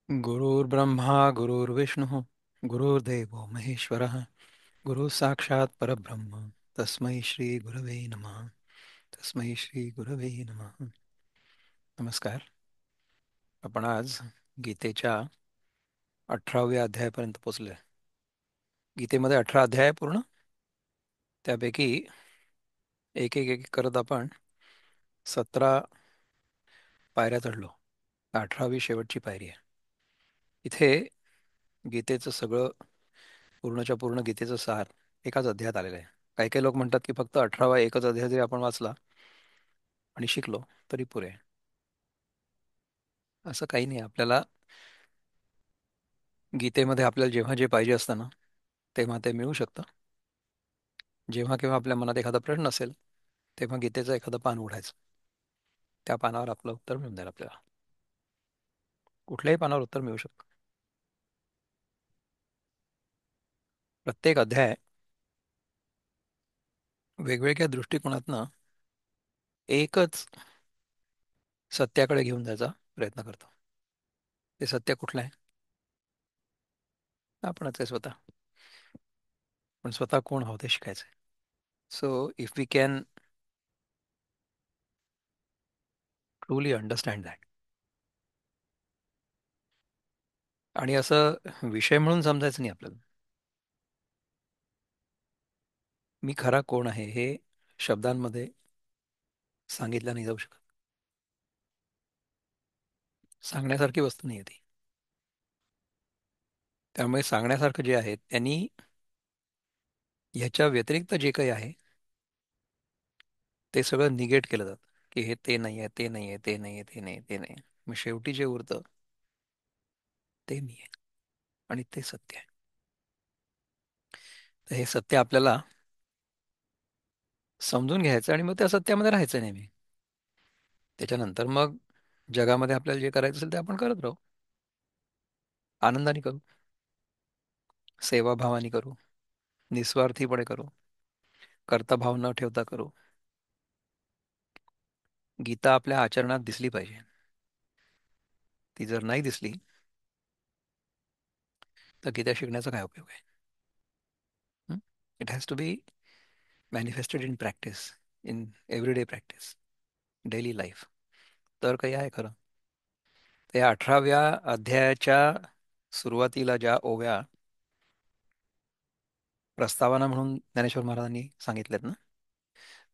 गुरुर्ब्रह्मा गुरुर्विष्णुः गुरुर्देवो महेश्वरः गुरुः साक्षात् परब्रह्म तस्मै श्री गुरवे नमः. तस्मै श्री गुरवे नमः. नमस्कार. आपण आज गीतेच्या 18व्या अध्यायापर्यंत पोहोचलोय. गीतेमध्ये 18 अध्याय आहे पूर्ण. त्यापैकी एक एक एक करत आपण 17 पायऱ्या चढलो. 18वी शेवटची पायरी आहे. इथे गीतेचं सगळं पूर्णच्या पूर्ण गीतेचं सार एकाच अध्यायात आलेलं आहे. काही काही लोक म्हणतात की फक्त 18वा एकच अध्याय जरी आपण वाचला आणि शिकलो तरी पुरे. असं काही नाही. आपल्याला गीतेमध्ये आपल्याला जेव्हा जे पाहिजे असतं ना तेव्हा ते मिळू शकतं. जेव्हा केव्हा आपल्या मनात एखादा प्रश्न असेल तेव्हा गीतेचं एखादं पान उघडायचं. त्या पानावर आपलं उत्तर मिळून जाईल. आपल्याला कुठल्याही पानावर उत्तर मिळू शकतं. प्रत्येक अध्याय वेगवेगळ्या दृष्टिकोनातनं एकच सत्याकडे घेऊन जायचा प्रयत्न करतो. ते सत्य कुठलं आहे? आपणच आहे स्वतः. पण स्वतः कोण आहोत ते शिकायचं आहे. So if we can truly understand that, आणि असं विषय म्हणून समजायचं नाही आपल्याला. मी खरा कोण आहे हे शब्दांमध्ये सांगितलं नाही जाऊ शकत. सांगण्यासारखी वस्तू नाही आहे ती. त्यामुळे सांगण्यासारखं जे आहे त्यांनी ह्याच्या व्यतिरिक्त जे काही आहे ते सगळं निगेट केलं जातं. की हे ते नाही आहे, ते नाही आहे, ते नाही आहे, ते नाही, ते नाही. मग शेवटी जे उरतं ते मी आहे आणि ते सत्य आहे. तर हे सत्य आपल्याला समजून घ्यायचं आणि मग त्या सत्यामध्ये राहायचं नेहमी. त्याच्यानंतर मग जगामध्ये आपल्याला जे करायचं असेल ते आपण करत राहू. आनंदाने करू, सेवाभावाने करू, निस्वार्थीपणे करू, कर्तभाव न ठेवता करू. गीता आपल्या आचरणात दिसली पाहिजे. ती जर नाही दिसली तर गीता शिकण्याचा काय उपयोग आहे? It has to be manifested in practice, in everyday practice, daily life. तर काही आहे खरं. त्या 18व्या अध्यायाच्या सुरुवातीला ज्या ओव्या प्रस्तावना म्हणून ज्ञानेश्वर महाराजांनी सांगितल्यात ना,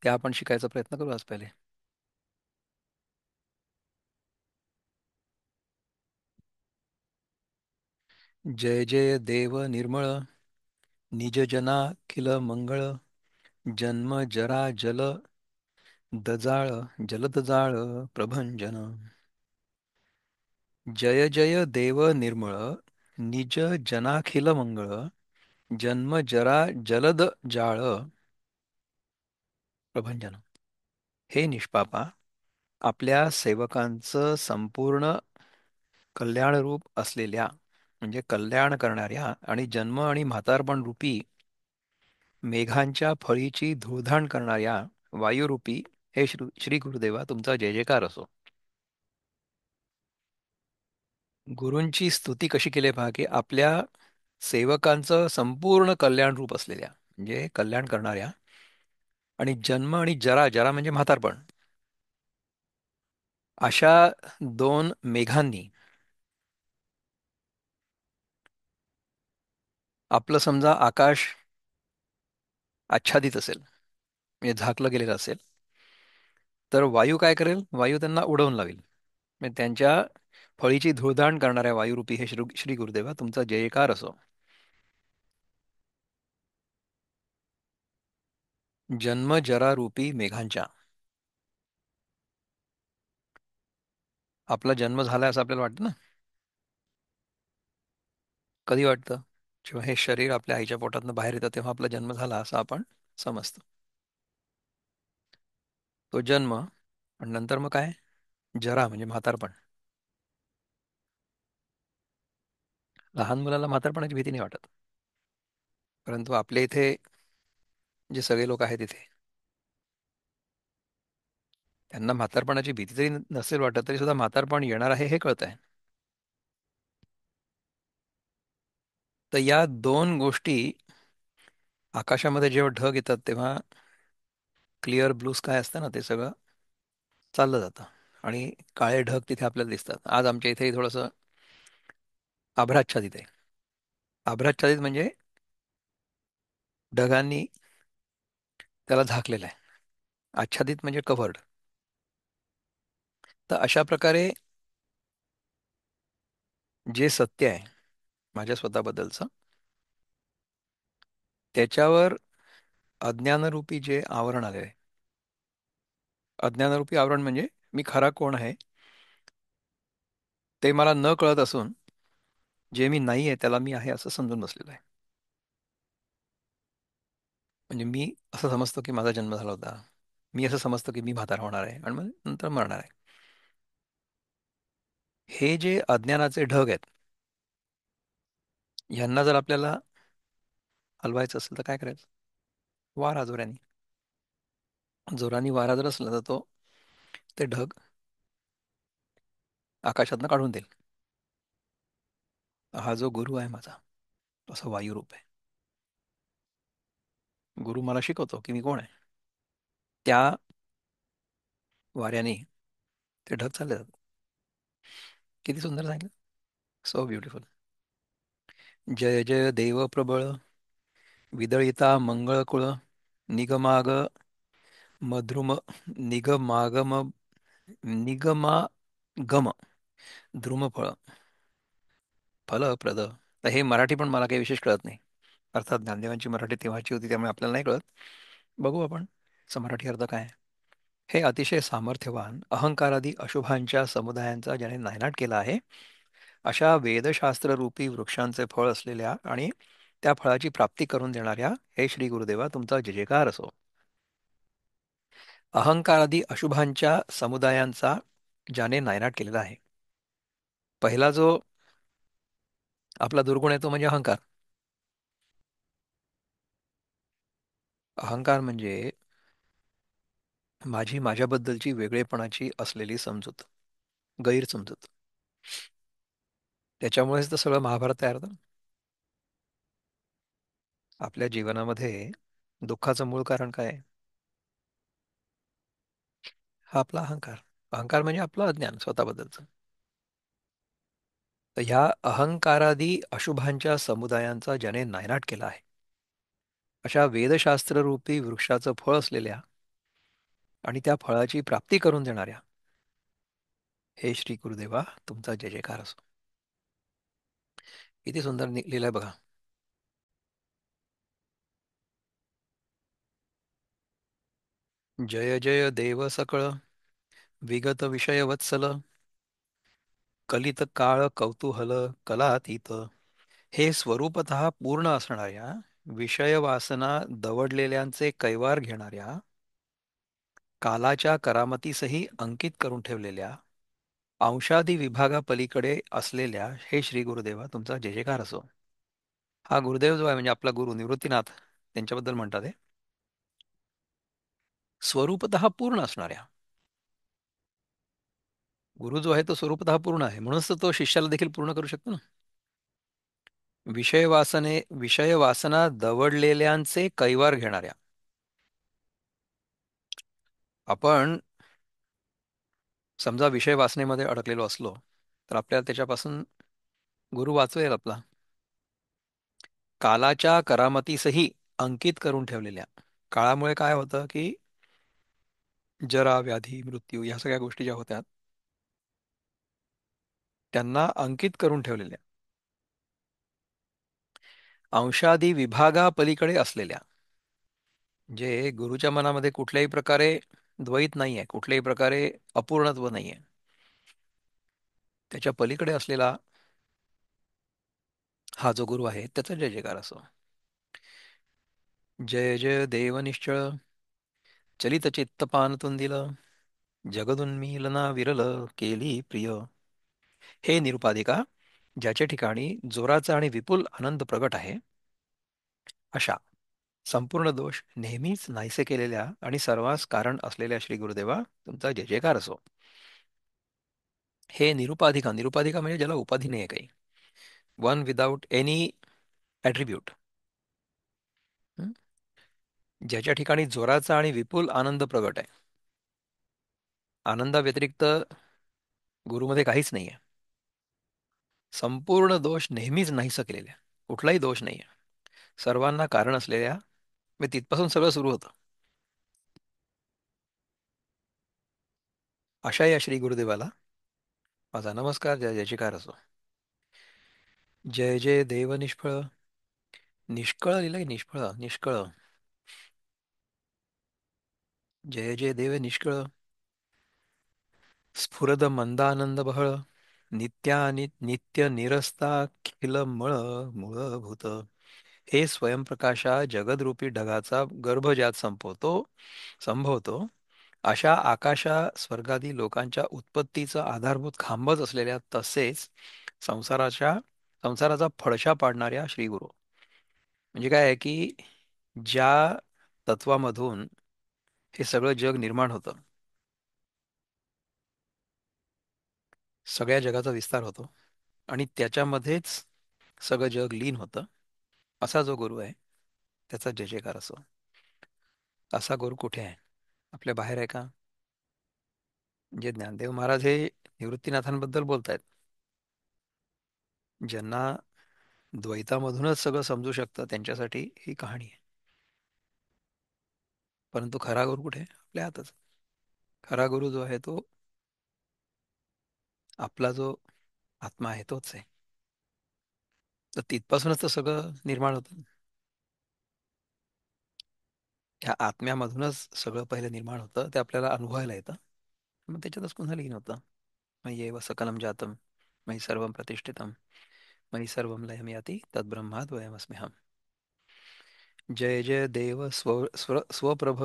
त्या आपण शिकायचा प्रयत्न करू आज पहिले. जय जय देव निर्मळ, निज जना खिल मंगळ, जन्म जरा जल दजाळ जलद जाळ प्रभंजन. जय जय देव निर्मळ, निज जनाखिल मंगळ, जन्म जरा जलद जाळ प्रभंजन. हे निष्पापा, आपल्या सेवकांचं संपूर्ण कल्याणरूप असलेल्या म्हणजे कल्याण करणाऱ्या आणि जन्म आणि म्हातारपण रूपी मेघांच्या फळीची धुळधाण करणाऱ्या वायुरूपी हे श्री गुरुदेवा तुमचा जय जयकार असो. गुरूंची स्तुती कशी केली पहा, की आपल्या सेवकांचं संपूर्ण कल्याण रूप असलेल्या म्हणजे कल्याण करणाऱ्या आणि जन्म आणि जरा जरा म्हणजे म्हातारपण अशा दोन मेघांनी आपलं समजा आकाश आच्छादित असेल म्हणजे झाकलं गेलेलं असेल तर वायू काय करेल? वायू त्यांना उडवून लावेल. म्हणजे त्यांच्या फळीची धुळदाण करणाऱ्या वायुरूपी हे श्री गुरुदेवा तुमचा जयकार असो. जन्म जरा रूपी मेघांच्या. आपला जन्म झालाय असं आपल्याला वाटतं ना. कधी वाटतं? जेव्हा हे शरीर आपल्या आईच्या पोटातनं बाहेर येतं तेव्हा आपला जन्म झाला असं आपण समजतो. तो जन्म आणि नंतर मग काय? जरा म्हणजे म्हातारपण. लहान मुलाला म्हातारपणाची भीती नाही वाटत. परंतु आपल्या इथे जे सगळे लोक आहेत इथे त्यांना म्हातारपणाची भीती जरी नसेल वाटत तरी सुद्धा म्हातारपण येणार आहे हे कळत आहे. तर या दोन गोष्टी आकाशामध्ये जेव्हा ढग येतात तेव्हा क्लिअर ब्लू स्काय असतं ना, ते सगळं चाललं जातं आणि काळे ढग तिथे आपल्याला दिसतात. आज आमच्या इथे थोडंसं आभ्राच्छादित आहे. आभ्राच्छादित म्हणजे ढगांनी त्याला झाकलेलं आहे. आच्छादित म्हणजे कव्हर्ड. तर अशा प्रकारे जे सत्य आहे माझ्या स्वतःबद्दलचं, त्याच्यावर अज्ञानरूपी जे आवरण आले आहे. अज्ञानरूपी आवरण म्हणजे मी खरा कोण आहे ते मला न कळत असून जे मी नाही आहे त्याला मी आहे असं समजून बसलेलं आहे. म्हणजे मी असं समजतो की माझा जन्म झाला होता. मी असं समजतो की मी म्हातारा होणार आहे आणि मग नंतर मरणार आहे. हे जे अज्ञानाचे ढग आहेत, यांना जर आपल्याला हलवायचं असेल तर काय करायचं? वारा जोराने. जोराने वारा जर असला तर तो ते ढग आकाशातनं काढून देईल. हा जो गुरु आहे माझा, असं वायुरूप आहे. गुरु मला शिकवतो की मी कोण आहे. त्या वाऱ्याने ते ढग चालले जातात. किती सुंदर सांगितलं. So beautiful. जय जय देव प्रबळ, विदळिता मंगळकुळ, निगमाग मद्रुम, निगमागम, निगमागम द्रुमफळ फलप्रद. तर हे मराठी पण मला काही विशेष कळत नाही. अर्थात ज्ञानदेवांची मराठी तेव्हाची होती त्यामुळे आपल्याला नाही कळत. बघू आपण चा मराठी अर्थ काय आहे. हे अतिशय सामर्थ्यवान अहंकारादी अशुभांच्या समुदायांचा ज्याने नायनाट केला आहे, अशा वेदशास्त्र रूपी वृक्षांचे फळ असलेल्या आणि त्या फळाची प्राप्ती करून देणाऱ्या हे श्री गुरुदेवा तुमचा जय जयकार असो. अहंकारादी अशुभांच्या समुदायांचा ज्याने नायनाट केलेला आहे. पहिला जो आपला दुर्गुण आहे तो म्हणजे अहंकार. अहंकार म्हणजे माझी माझ्याबद्दलची वेगळेपणाची असलेली समजूत, गैरसमजूत. त्याच्यामुळेच तर सगळं महाभारत तयार होतं. आपल्या जीवनामध्ये दुःखाचं मूळ कारण काय आहे? हा आपला अहंकार. अहंकार म्हणजे आपलं अज्ञान स्वतःबद्दलचं. तर ह्या अहंकारादी अशुभांच्या समुदायांचा ज्याने नायनाट केला आहे, अशा वेदशास्त्ररूपी वृक्षाचं फळ असलेल्या आणि त्या फळाची प्राप्ती करून देणाऱ्या हे श्री गुरुदेवा तुमचा जय जयकार असो. किती सुंदर लिहिलंय बघा. जय जय देव सकळ, विगत विषय वत्सल, कलित काळ कौतूहल कलातीत. हे स्वरूपतः पूर्ण असणाऱ्या, विषय वासना दवडलेल्यांचे कैवार घेणाऱ्या, कालाच्या करामतीसही अंकित करून ठेवलेल्या, अंशादी विभागापलीकडे असलेल्या हे श्री गुरुदेवा तुमचा जय जयकार असो. हा गुरुदेव जो आहे म्हणजे आपला गुरु निवृत्तीनाथ, त्यांच्याबद्दल म्हणतात हे. स्वरूपतः पूर्ण असणाऱ्या. गुरु जो आहे तो स्वरूपतः पूर्ण आहे म्हणूनच तर तो शिष्याला देखील पूर्ण करू शकतो ना. विषय वासना दवडलेल्यांचे कैवार घेणाऱ्या. आपण समजा विषय वासनेमध्ये अडकलेलो असलो तर आपल्याला त्याच्यापासून गुरु वाचवेल आपला. कालाच्या करामतीसही अंकित करून ठेवलेल्या. काळामुळे काय होतं की जरा व्याधी मृत्यू ह्या सगळ्या गोष्टी ज्या होत्या त्यांना अंकित करून ठेवलेल्या, अंशादी विभागापलीकडे असलेल्या. जे गुरुच्या मनामध्ये कुठल्याही प्रकारे द्वैत नाहीये, कुठल्याही प्रकारे अपूर्णत्व नाहीये, त्याच्या पलीकडे असलेला हा जो गुरु आहे त्याचा जय जयकार असो. जय जय देव निश्चळ, चलित चित्त पानतुंदिल, जगदुन्मीलना विरल केली प्रिय. हे निरुपाधिका, ज्याच्या ठिकाणी जोराचा आणि विपुल आनंद प्रगट आहे, अशा संपूर्ण दोष नेहमीच नाहीसे केलेल्या आणि सर्वांस कारण असलेल्या श्री गुरुदेवा तुमचा जय जयकार असो. हे निरुपाधिका, निरुपाधिका म्हणजे ज्याला उपाधी नाही आहे काही. One without any attribute. ज्याच्या ठिकाणी जोराचा आणि विपुल आनंद प्रगट आहे. आनंदाव्यतिरिक्त गुरुमध्ये काहीच नाही आहे. संपूर्ण दोष नेहमीच नाहीसं केलेले आहे. कुठलाही दोष नाही आहे. सर्वांना कारण असलेल्या, म्हणजे तिथपासून सगळं सुरू होतं. अशा या श्री गुरुदेवाला माझा नमस्कार, जय जयकार असो. जय जय देव निष्फळ. निष्कळ लिहिलंय, निष्फळ निष्कळ. जय जय देव निष्कळ. स्फुरद मंदानंद बहळ. नित्य निरस्ताखिल मळ मूळभूत. हे स्वयंप्रकाशा जगदरूपी ढगाचा गर्भ ज्यात संभवतो, अशा आकाशा स्वर्गादी लोकांच्या उत्पत्तीचा आधारभूत खांबच असलेल्या, तसेच संसाराच्या संसाराचा फडशा पाडणाऱ्या श्रीगुरु. म्हणजे काय आहे की ज्या तत्वामधून हे सगळं जग निर्माण होतं, सगळ्या जगाचा विस्तार होतो आणि त्याच्यामध्येच सगळं जग लीन होतं, असा जो गुरु आहे त्याचा जय जयकार असो. असा गुरु कुठे आहे? आपल्या बाहेर आहे का? म्हणजे ज्ञानदेव महाराज हे निवृत्तीनाथांबद्दल बोलतायत, ज्यांना द्वैतामधूनच सगळं समजू शकतं, त्यांच्यासाठी ही कहाणी आहे. परंतु खरा गुरु कुठे आहे? आपल्या हातच. खरा गुरु जो आहे तो आपला जो आत्मा आहे तोच आहे. तर तिथपासूनच तर सगळं निर्माण होतं. ह्या आत्म्यामधूनच सगळं पहिलं निर्माण होतं, ते आपल्याला अनुभवायला येतं. मग त्याच्यातच पुन्हा लीन होतं. मय्येव सकलम जातम, मयि सर्वं प्रतिष्ठितम, मयि सर्वं लयं याति तद्ब्रह्माद्वयमस्म्यहम्. जय जय देव स्वप्रभ.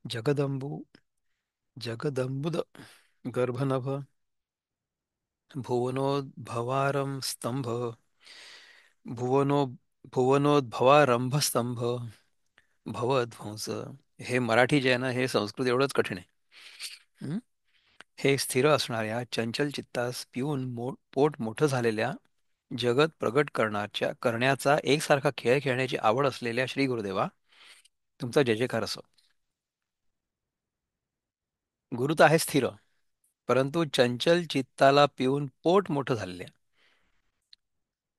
जगदंबू जगदंबुद गर्भनभ. भुवनोद्भवारं स्तंभ. भुवनो भुवनोद्भवारंभ स्तंभ. भवध्वंस. हे मराठी जे आहे ना, हे संस्कृत एवढंच कठीण आहे. हं? हे स्थिर असणाऱ्या चंचल चित्तास पिऊन पोट मोठं झालेल्या, जगत प्रगट करण्याचा एकसारखा खेळ खेळण्याची आवड असलेल्या श्री गुरुदेवा, तुमचा जय जयकार असो. गुरु तर आहे स्थिर, परंतु चंचल चित्ताला पिऊन पोट मोठं झालेल्या.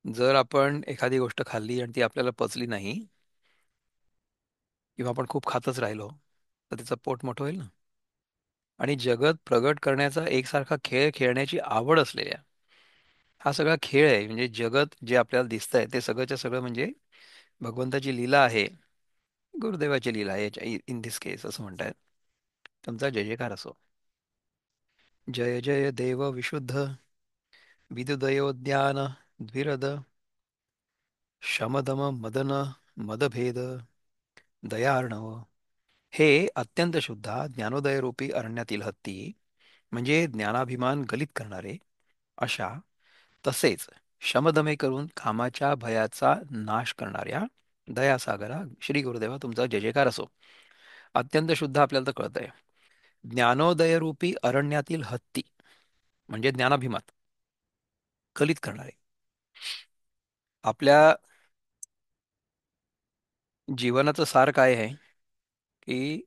जर आपण एखादी गोष्ट खाल्ली आणि ती आपल्याला पचली नाही, किंवा आपण खूप खातच राहिलो, तर त्याचं पोट मोठं होईल ना. आणि जगत प्रगट करण्याचा एकसारखा खेळ खेळण्याची आवड असलेल्या, हा सगळा खेळ आहे. म्हणजे जगत जे आपल्याला दिसतंय ते सगळंच्या सगळं म्हणजे भगवंताची लीला आहे, गुरुदेवाची लीला आहे इन दिस केस, असं म्हणतायत. तुमचा जय जयकार असो. जय जय देव विशुद्ध. विदुदयोद्यान द्विरद. शमदम मदन मदभेद दयार्णव. हे अत्यंत शुद्धा ज्ञानोदय रूपी अरण्यातील हत्ती, म्हणजे ज्ञानाभिमान गलित करणारे, अशा, तसेच शमदमे करून कामाच्या भयाचा नाश करणाऱ्या दयासागरा श्री गुरुदेवा, तुमचा जय जयकार असो. अत्यंत शुद्ध आपल्याला तर कळतंय. ज्ञानोदय रूपी अरण्यातील हत्ती म्हणजे ज्ञानाभिमान गलित करणारे. आपल्या जीवनाचं सार काय आहे की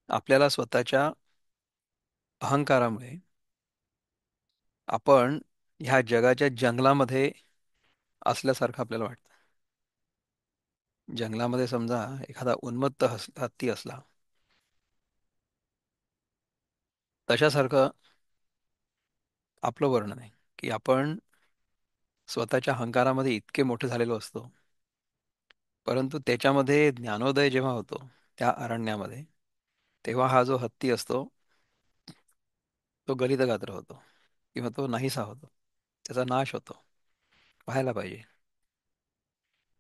आपल्याला स्वतःच्या अहंकारामुळे आपण ह्या जगाच्या जंगलामध्ये असल्यासारखं आपल्याला वाटतं. जंगलामध्ये समजा एखादा उन्मत्त हत्ती असला, तशासारखं आपलं वर्णन आहे की आपण स्वतःच्या अहंकारामध्ये इतके मोठे झालेलो असतो, परंतु त्याच्यामध्ये ज्ञानोदय जेव्हा होतो त्या अरण्यामध्ये, तेव्हा हा जो हत्ती असतो तो गलितगात्र होतो, किंवा तो नाहीसा होतो, त्याचा नाश होतो. पाहायला पाहिजे.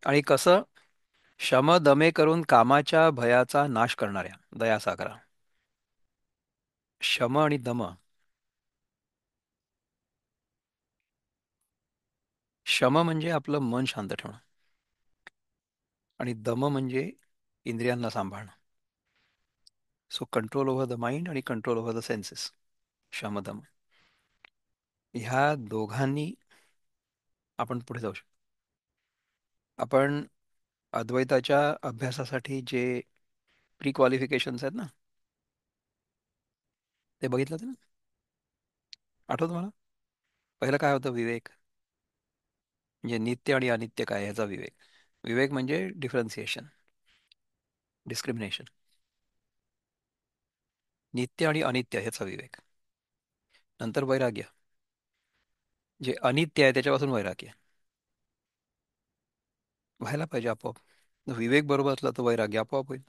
आणि कसं? शम दमे करून कामाच्या भयाचा नाश करणाऱ्या दयासागरा. शम आणि दम. शम म्हणजे आपलं मन शांत ठेवणं, आणि दम म्हणजे इंद्रियांना सांभाळणं. So control over the mind आणि कंट्रोल ओव्हर द सेन्सेस. शमदम ह्या दोघांनी आपण पुढे जाऊ शकतो. आपण अद्वैताच्या अभ्यासासाठी जे प्री क्वालिफिकेशन्स आहेत ना, ते बघितलं ना? आठवतं मला? पहिलं काय होतं? विवेक. म्हणजे नित्य आणि अनित्य काय याचा विवेक. विवेक म्हणजे डिफरन्सिएशन, डिस्क्रिमिनेशन. नित्य आणि अनित्य ह्याचा विवेक. नंतर वैराग्य. जे अनित्य आहे त्याच्यापासून वैराग्य व्हायला पाहिजे आपोआप. विवेक बरोबर असला तर वैराग्य आपोआप होईल.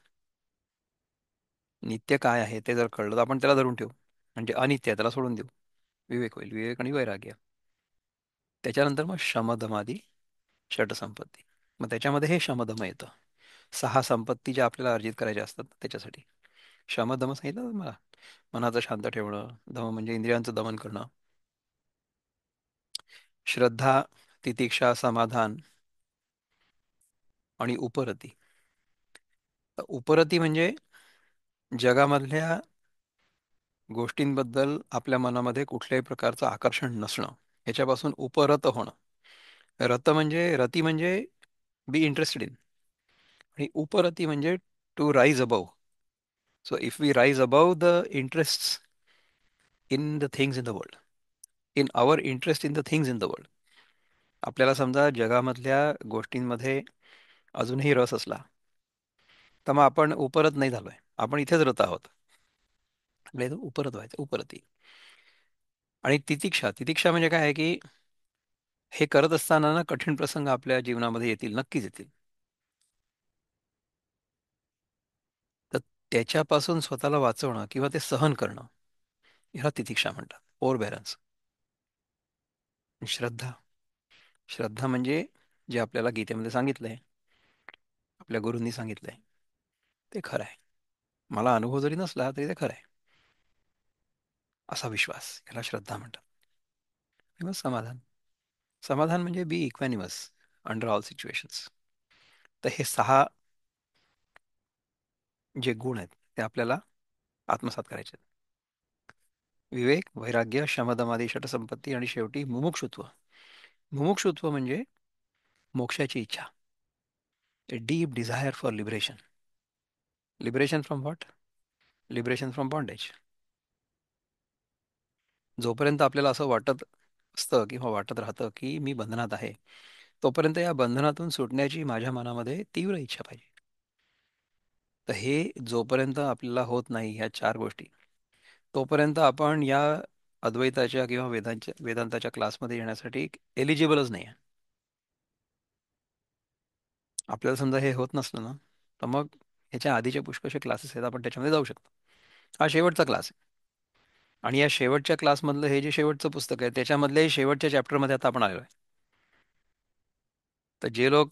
नित्य काय आहे ते जर कळलं तर आपण त्याला धरून ठेवू. म्हणजे अनित्य आहे त्याला सोडून देऊ. विवेक होईल. विवेक आणि वैराग्य. त्याच्यानंतर मग शमदमादी षटसंपत्ती. मग त्याच्यामध्ये हे शमदम येतं. सहा संपत्ती ज्या आपल्याला अर्जित करायच्या असतात त्याच्यासाठी. शमदम सांगितलं ना मला. मनाचं शांत ठेवणं. दम म्हणजे इंद्रियांचं दमन करणं. श्रद्धा, तितिक्षा, समाधान आणि उपरती. तर उपरती म्हणजे जगामधल्या गोष्टींबद्दल आपल्या मनामध्ये कुठल्याही प्रकारचं आकर्षण नसणं. याच्यापासून उपरत होणं. रती म्हणजे बी इंटरेस्टेड इन. आणि उपरती म्हणजे to rise above. So if we rise above the interest in the things in the world, in our interest in the things in the world. आपल्याला समजा जगामधल्या गोष्टींमध्ये अजूनही रस असला तर मग आपण उपरत नाही झालोय, आपण इथेच रत आहोत. आपल्या इथं उपरत व्हायचं, उपरती. आणि तितिक्षा. तितिक्षा म्हणजे काय आहे की हे करत असताना ना कठीण प्रसंग आपल्या जीवनामध्ये येतील, नक्कीच येतील. तर त्याच्यापासून स्वतःला वाचवणं किंवा ते सहन करणं ह्याला तितिक्षा म्हणतात. फोरबेरन्स. श्रद्धा. श्रद्धा म्हणजे जे आपल्याला गीतेमध्ये सांगितलंय, आपल्या गुरूंनी सांगितलंय, ते खरं आहे. मला अनुभव जरी नसला तरी ते खरं आहे असा विश्वास, याला श्रद्धा म्हणतात. आणि मग समाधान. समाधान म्हणजे बी इक्वॅनिमस अंडर ऑल सिच्युएशन्स. तर हे सहा जे गुण आहेत ते आपल्याला आत्मसात करायचे आहेत. विवेक, वैराग्य, शमदमादी षटसंपत्ती आणि शेवटी मुमुक्षुत्व. मुमुक्षुत्व म्हणजे मोक्षाची इच्छा. A deep desire for liberation. Liberation from what? Liberation from bondage. जोपर्यंत आपल्याला असं वाटत असतं किंवा वाटत राहतं की मी बंधनात आहे, तोपर्यंत या बंधनातून सुटण्याची माझ्या मनामध्ये तीव्र इच्छा पाहिजे. तर हे जोपर्यंत आपल्याला होत नाही ह्या चार गोष्टी, तोपर्यंत आपण या अद्वैताच्या किंवा वेदांताच्या क्लासमध्ये येण्यासाठी एलिजिबलच नाही आहे. आपल्याला समजा हे होत नसलं ना, तर मग ह्याच्या आधीचे पुष्कळसे क्लासेस आहेत, आपण त्याच्यामध्ये जाऊ शकतो. हा शेवटचा क्लास आहे. आणि या शेवटच्या क्लासमधलं हे जे शेवटचं पुस्तक आहे त्याच्यामधल्याही शेवटच्या चॅप्टरमध्ये आता आपण आलो आहे. तर जे लोक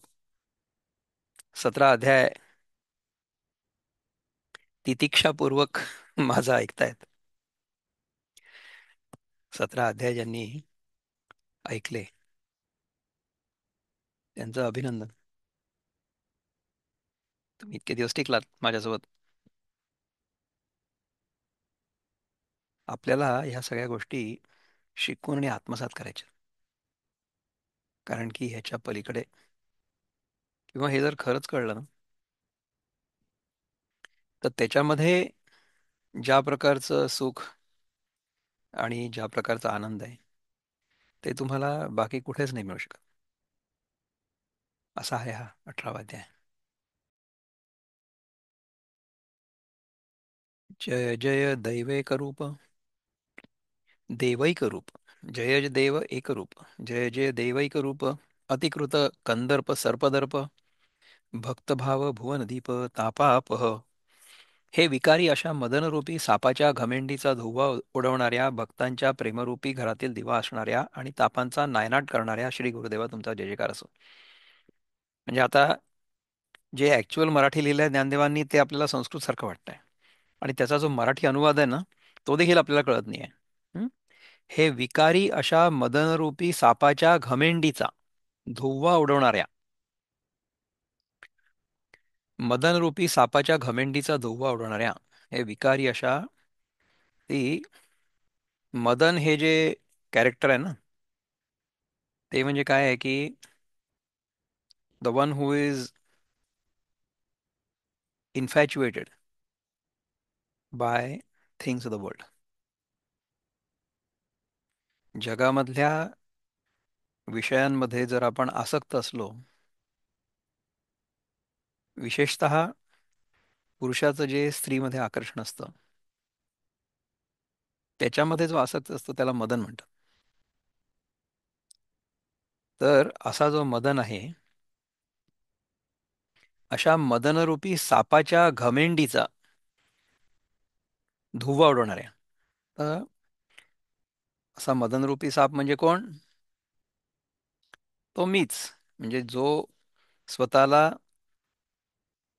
17 अध्याय तितिक्षापूर्वक माझा ऐकतायत, 17 अध्याय ज्यांनी ऐकले त्यांचं अभिनंदन. तुम्ही इतके दिवस टिकलात माझ्यासोबत. आपल्याला ह्या सगळ्या गोष्टी शिकून आणि आत्मसात करायच्या. कारण की ह्याच्या पलीकडे किंवा हे जर खरंच कळलं ना, तर त्याच्यामध्ये ज्या प्रकारचं सुख आणि ज्या प्रकारचा आनंद आहे ते तुम्हाला बाकी कुठेच नाही मिळू शकत. असा आहे हा 18वा अध्याय. जय जय दैवैक रूप, देवैक रूप. जय जय देव एक रूप. जय जय देवैक रूप. अतिकृत कंदर्प सर्पदर्प. भक्तभाव भुवनदीप तापापह. हे विकारी अशा मदनरूपी सापाच्या घमेंडीचा धुव्वा उडवणाऱ्या, भक्तांच्या प्रेमरूपी घरातील दिवा असणाऱ्या आणि तापांचा नायनाट करणाऱ्या श्री गुरुदेवा तुमचा जय जयकार असो. म्हणजे आता जे ऍक्च्युअल मराठी लिहिलंय ज्ञानदेवांनी ते आपल्याला संस्कृत सारखं वाटतंय. आणि त्याचा जो मराठी अनुवाद आहे ना, तो देखील आपल्याला कळत नाहीये. हं? हे विकारी अशा मदनरूपी सापाच्या घमेंडीचा धुव्वा उडवणाऱ्या, मदनरूपी सापाच्या घमेंडीचा धुव्वा उडवणाऱ्या, हे विकारी अशा, ती मदन हे जे कॅरेक्टर आहे ना, ते म्हणजे काय आहे की the one who is infatuated by things of the world. जगामधल्या विषयांमध्ये जर आपण आसक्त असलो, विशेषतः पुरुषाचं जे स्त्रीमध्ये आकर्षण असतं, त्याच्यामध्ये जो आसक्त असतो त्याला मदन म्हणतात. तर असा जो मदन आहे, अशा मदनरूपी सापाच्या घमेंडीचा धुव्वा उडवणाऱ्या. तर असा मदनरूपी साप म्हणजे कोण? तो मीच. म्हणजे जो स्वतःला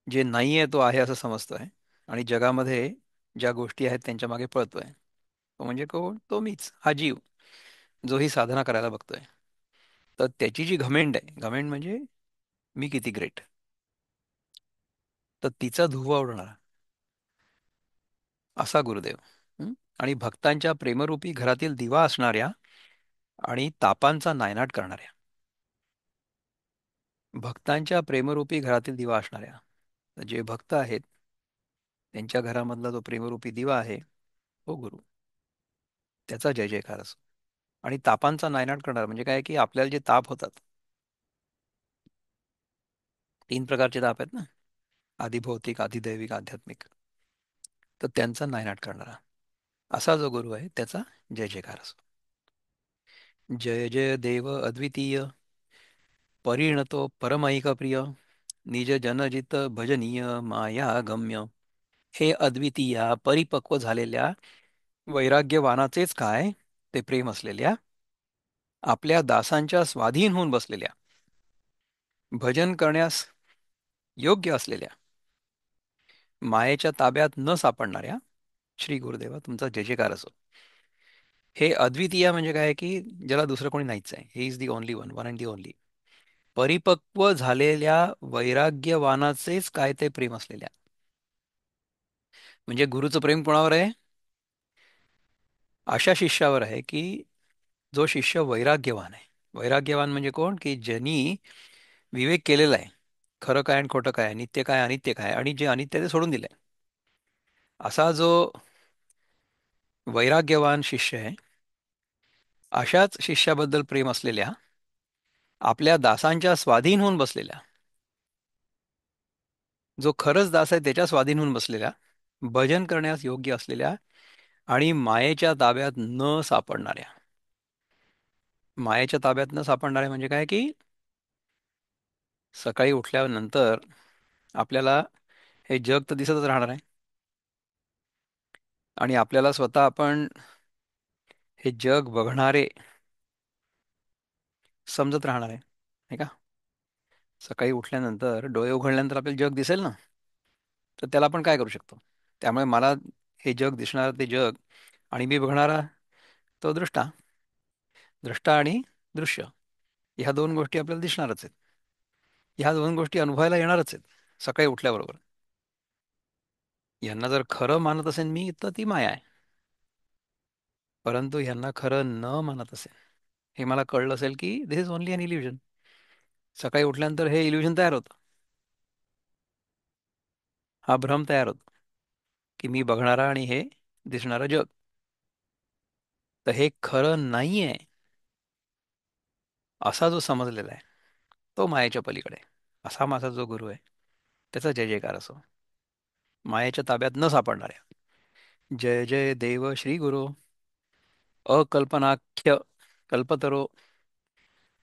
जे नाही आहे तो आहे असं समजतोय आणि जगामध्ये ज्या गोष्टी आहेत त्यांच्या मागे पळतोय, तो म्हणजे कोण? तो मीच, हा जीव जो ही साधना करायला बघतोय. तर त्याची जी घमेंड आहे, घमेंड म्हणजे मी किती ग्रेट, तर तिचा धुव्वा उडवणारा असा गुरुदेव. हं? आणि भक्तांच्या प्रेमरूपी घरातील दिवा असणाऱ्या आणि तापांचा नायनाट करणाऱ्या. भक्तांच्या प्रेमरूपी घरातील दिवा असणाऱ्या. तर जे भक्त आहेत त्यांच्या घरामधला जो प्रेमरूपी दिवा आहे, तो गुरु. त्याचा जय जयकार असो. आणि तापांचा नायनाट करणार म्हणजे काय की आपल्याला जे ताप होतात, तीन प्रकारचे ताप आहेत ना, आधिभौतिक, आधिदैविक, आध्यात्मिक. तर त्यांचा नायनाट करणारा असा जो गुरु आहे त्याचा जय जयकार असो. जय जय देव अद्वितीय, परिणतो परमैक प्रिय, निज जनजित भजनीय माया गम्य. हे अद्वितीय परिपक्व झालेल्या वैराग्यवानाचेच काय ते प्रेम असलेल्या, आपल्या दासांच्या स्वाधीन होऊन बसलेल्या, भजन करण्यास योग्य असलेल्या, मायेच्या ताब्यात न सापडणाऱ्या श्री गुरुदेवा तुमचा जय जयकार असो. हे अद्वितीय म्हणजे काय की ज्याला दुसरं कोणी नाहीच आहे. He is the only one, one and the only. परिपक्व झालेल्या वैराग्यवानाचेच काय ते प्रेम असलेल्या. म्हणजे गुरुचं प्रेम कोणावर आहे? अशा शिष्यावर आहे की जो शिष्य वैराग्यवान आहे. वैराग्यवान म्हणजे कोण? की ज्यांनी विवेक केलेला आहे. खरं काय आणि खोटं काय, नित्य काय अनित्य काय, आणि जे अनित्य ते सोडून दिलंय. असा जो वैराग्यवान शिष्य आहे, अशाच शिष्याबद्दल प्रेम असलेल्या, आपल्या दासांच्या स्वाधीन होऊन बसलेल्या, जो खरंच दास आहे त्याच्या स्वाधीन होऊन बसलेल्या, भजन करण्यास योग्य असलेल्या आणि मायेच्या ताब्यात न सापडणाऱ्या. मायेच्या ताब्यात न सापडणाऱ्या म्हणजे काय की सकाळी उठल्यानंतर आपल्याला हे जग तर दिसतच राहणार आहे आणि आपल्याला स्वतः आपण हे जग बघणारे समजत राहणार आहे, नाही का? सकाळी उठल्यानंतर डोळे उघडल्यानंतर आपल्याला जग दिसेल ना, तर त्याला आपण काय करू शकतो? त्यामुळे मला हे जग दिसणार ते जग आणि मी बघणारा तो दृष्टा. दृष्टा आणि दृश्य ह्या दोन गोष्टी आपल्याला दिसणारच आहेत. ह्या दोन गोष्टी अनुभवायला येणारच आहेत सकाळी उठल्याबरोबर. यांना जर खरं मानत असेल मी तर ती माया आहे. परंतु ह्यांना खरं न मानत असेल, हे मला कळलं असेल की दिस इज ओनली अन इल्युजन. सकाळी उठल्यानंतर हे इल्युजन तयार होतं. हा भ्रम तयार होतो की मी बघणारा आणि हे दिसणारं जग. तर हे खरं नाहीये असा जो समजलेला आहे, तो मायेच्या पलीकडे आहे. असा माझा जो गुरु आहे त्याचा जय जयकार असो. मायेच्या ताब्यात न सापडणाऱ्या. जय जय देव श्री गुरु, अकल्पनाख्य कल्पतरो,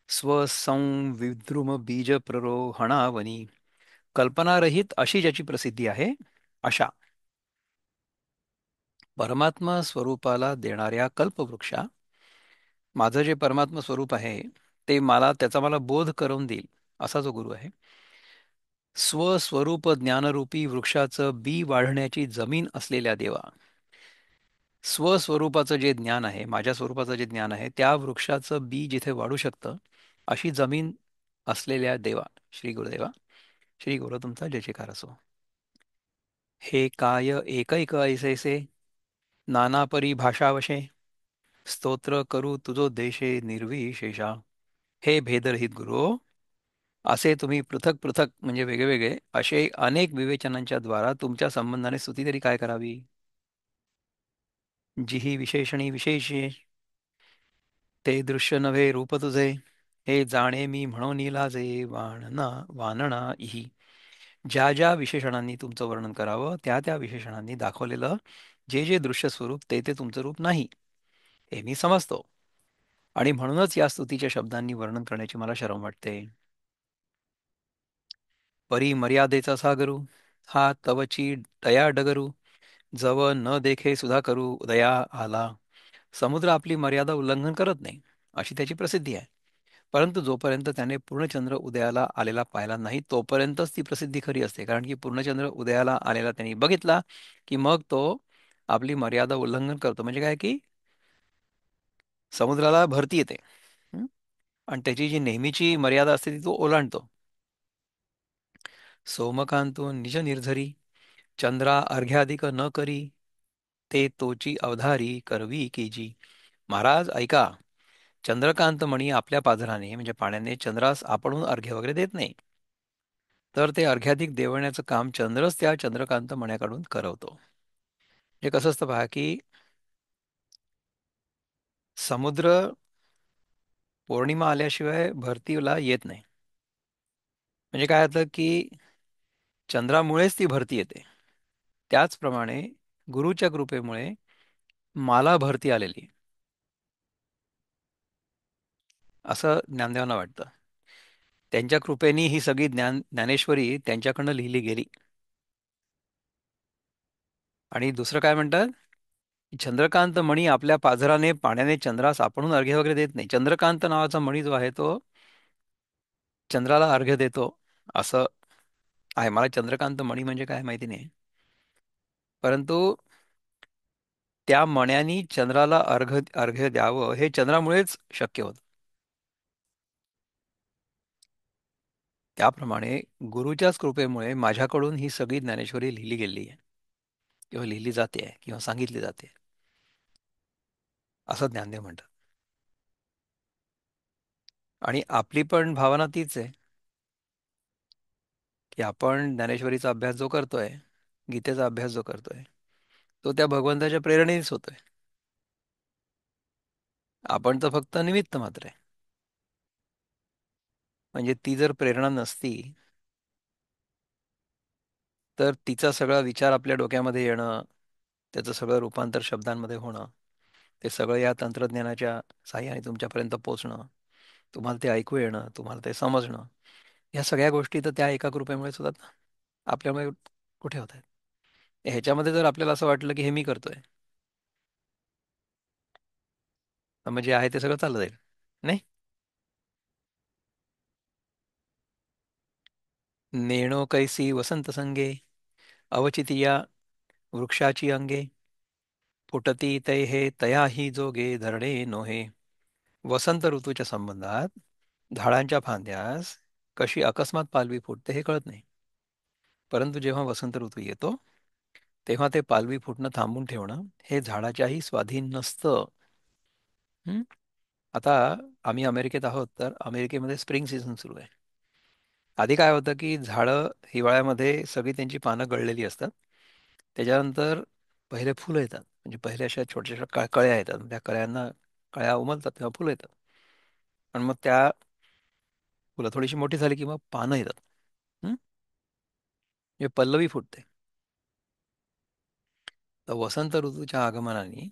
स्वसंविद्रुम बीज प्ररोहणावनी. कल्पनारहित अशी ज्याची प्रसिद्धी आहे, अशा परमात्मा स्वरूपाला देणाऱ्या कल्पवृक्षा, माझं जे परमात्मा स्वरूप आहे ते मला त्याचा मला बोध करून देईल असा जो गुरु आहे, स्वस्वरूप ज्ञानरूपी वृक्षाचं बी वाढण्याची जमीन असलेल्या देवा. स्वस्वरूपाचं जे ज्ञान आहे, माझ्या स्वरूपाचं जे ज्ञान आहे, त्या वृक्षाचं बी जिथे वाढू शकतं अशी जमीन असलेल्या देवा श्री गुरुदेवा. श्री गुरु तुमचा जय जयकार असो. हे काय एकैक ऐसैसे, नाना परी भाषावशे, स्तोत्र करू तुझो देशे निर्विशेषा. हे भेदरहित गुरु, असे तुम्ही पृथक पृथक म्हणजे वेगवेगळे असे अनेक विवेचनांच्या द्वारा तुमच्या संबंधाने स्तुती तरी काय करावी. जिही विशेषणी विशेषे ते दृश्य नव्हे रूप तुझे, हे जाणे मी म्हणून लाजे वानना इही. ज्या ज्या विशेषणांनी तुमचं वर्णन करावं त्या त्या विशेषणांनी दाखवलेलं जे जे दृश्य स्वरूप ते ते तुमचं रूप नाही, हे मी समजतो. आणि म्हणूनच या स्तुतीच्या शब्दांनी वर्णन करण्याची मला शरम वाटते. परी मर्यादेचा सागरू, हा तवची दया डगरू, जव न देखे सुधा करू उदया आला. समुद्र आपली मर्यादा उल्लंघन करत नाही, अशी त्याची प्रसिद्धी आहे. परंतु जोपर्यंत त्याने पूर्णचंद्र उदयाला आलेला पाहिला नाही तोपर्यंतच ती प्रसिद्धी खरी असते. कारण की पूर्णचंद्र उदयाला आलेला त्यांनी बघितला की मग तो आपली मर्यादा उल्लंघन करतो. म्हणजे काय की समुद्राला भरती येते. हं? आणि त्याची जी नेहमीची मर्यादा असते ती तो ओलांडतो. सोमकांतो निज निर्झरी, चंद्रा अर्घ्याधिक न करी, ते तोची अवधारी करवी की जी. महाराज ऐका, चंद्रकांत मणी आपल्या पाझराने म्हणजे पाण्याने चंद्रास आपणहून अर्घ्य वगैरे देत नाही. तर ते अर्घ्याधिक देवण्याचं काम चंद्रच त्या चंद्रकांत मण्याकडून करवतो. हे कसं असतं पहा की समुद्र पौर्णिमा आल्याशिवाय भरतीला येत नाही. म्हणजे काय होतं की चंद्रामुळेच ती भरती येते. त्याचप्रमाणे गुरुच्या कृपेमुळे मला भरती आलेली असं ज्ञानदेवांना वाटतं. त्यांच्या कृपेने ही सगळी ज्ञानेश्वरी त्यांच्याकडनं लिहिली गेली. आणि दुसरं काय म्हणतात, चंद्रकांत मणी आपल्या पाझराने पाण्याने चंद्रास आपणहून अर्घ्य वगैरे देत नाही. चंद्रकांत नावाचा मणी जो आहे तो चंद्राला अर्घ्य देतो असं आहे. मला चंद्रकांत मणी म्हणजे काय माहिती नाही. परंतु त्या मण्यांनी चंद्राला अर्घ्य द्यावं हे चंद्रामुळेच शक्य होतं. त्याप्रमाणे गुरुच्याच कृपेमुळे माझ्याकडून ही सगळी ज्ञानेश्वरी लिहिली गेली आहे किंवा लिहिली जाते आहे किंवा सांगितली जाते असं ज्ञानदेव म्हणतात. आणि आपली पण भावना तीच आहे की आपण ज्ञानेश्वरीचा अभ्यास जो करतोय, गीतेचा अभ्यास जो करतोय, तो त्या भगवंताच्या प्रेरणेनेच होतोय. आपण तर फक्त निमित्त मात्र आहे. म्हणजे ती जर प्रेरणा नसती तर तिचा सगळा विचार आपल्या डोक्यामध्ये येणं, त्याचं सगळं रूपांतर शब्दांमध्ये होणं, ते सगळं या तंत्रज्ञानाच्या साहाय्याने तुमच्यापर्यंत पोहोचणं, तुम्हाला ते ऐकू येणं, तुम्हाला ते समजणं, या सगळ्या गोष्टी तर त्या एका कृपेमुळेच होतात ना. आपल्यामुळे कुठे होत आहेत. ह्याच्यामध्ये जर आपल्याला असं वाटलं की हे मी करतोय, तर म्हणजे आहे ते सगळं चाललं जाईल. नाही. नेणो कैसी वसंत संगे, अवचितिया वृक्षाची अंगे, फुटती तै हे तयाही जोगे धरणे नोहे. वसंत ऋतूच्या संबंधात झाडांच्या फांद्यास कशी अकस्मात पालवी फुटते हे कळत नाही. परंतु जेव्हा वसंत ऋतू येतो तेव्हा ते पालवी फुटणं थांबून ठेवणं हे झाडाच्याही स्वाधीन नसतं. हं? आता आम्ही अमेरिकेत आहोत तर अमेरिकेमध्ये स्प्रिंग सीझन सुरू आहे. आधी काय होतं की झाडं हिवाळ्यामध्ये सगळी त्यांची पानं गळलेली असतात. त्याच्यानंतर पहिले फुलं येतात. म्हणजे पहिले अशा छोट्या छोट्या कळ्या येतात. त्या कळ्यांना कळ्या उमलतात तेव्हा फुलं येतात. आणि मग त्या फुलं थोडीशी मोठी झाली की मग पानं येतात. हं? म्हणजे पल्लवी फुटते. तर वसंत ऋतूच्या आगमनाने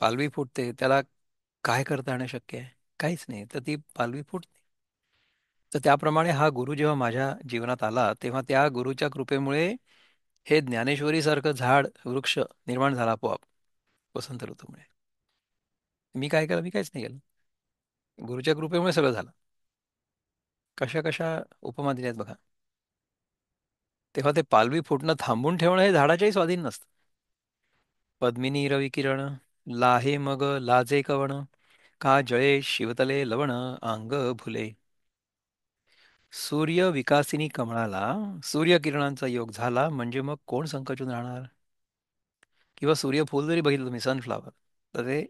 पालवी फुटते. त्याला काय करता येणं शक्य आहे? काहीच नाही. तर ती पालवी फुटते. तर त्याप्रमाणे हा गुरु जेव्हा माझ्या जीवनात आला तेव्हा त्या गुरुच्या कृपेमुळे हे ज्ञानेश्वरी सारखं झाड वृक्ष निर्माण झाला आपोआप वसंत ऋतूमुळे. मी काय केलं? मी काहीच नाही केलं. गुरुच्या कृपेमुळे सगळं झालं. कशा कशा उपमा दिल्यात बघा. तेव्हा ते पालवी फुटणं थांबून ठेवणं हे झाडाच्याही स्वाधीन नसतं. पद्मिनी रवी किरण लाहे मग लाजे कवण, का जळे शिवतले लवण अंग फुले. सूर्य विकासिनी कमळाला सूर्यकिरणांचा योग झाला म्हणजे मग कोण संकचून राहणार. किंवा सूर्यफूल जरी बघितलं तुम्ही सनफ्लावर, तर ते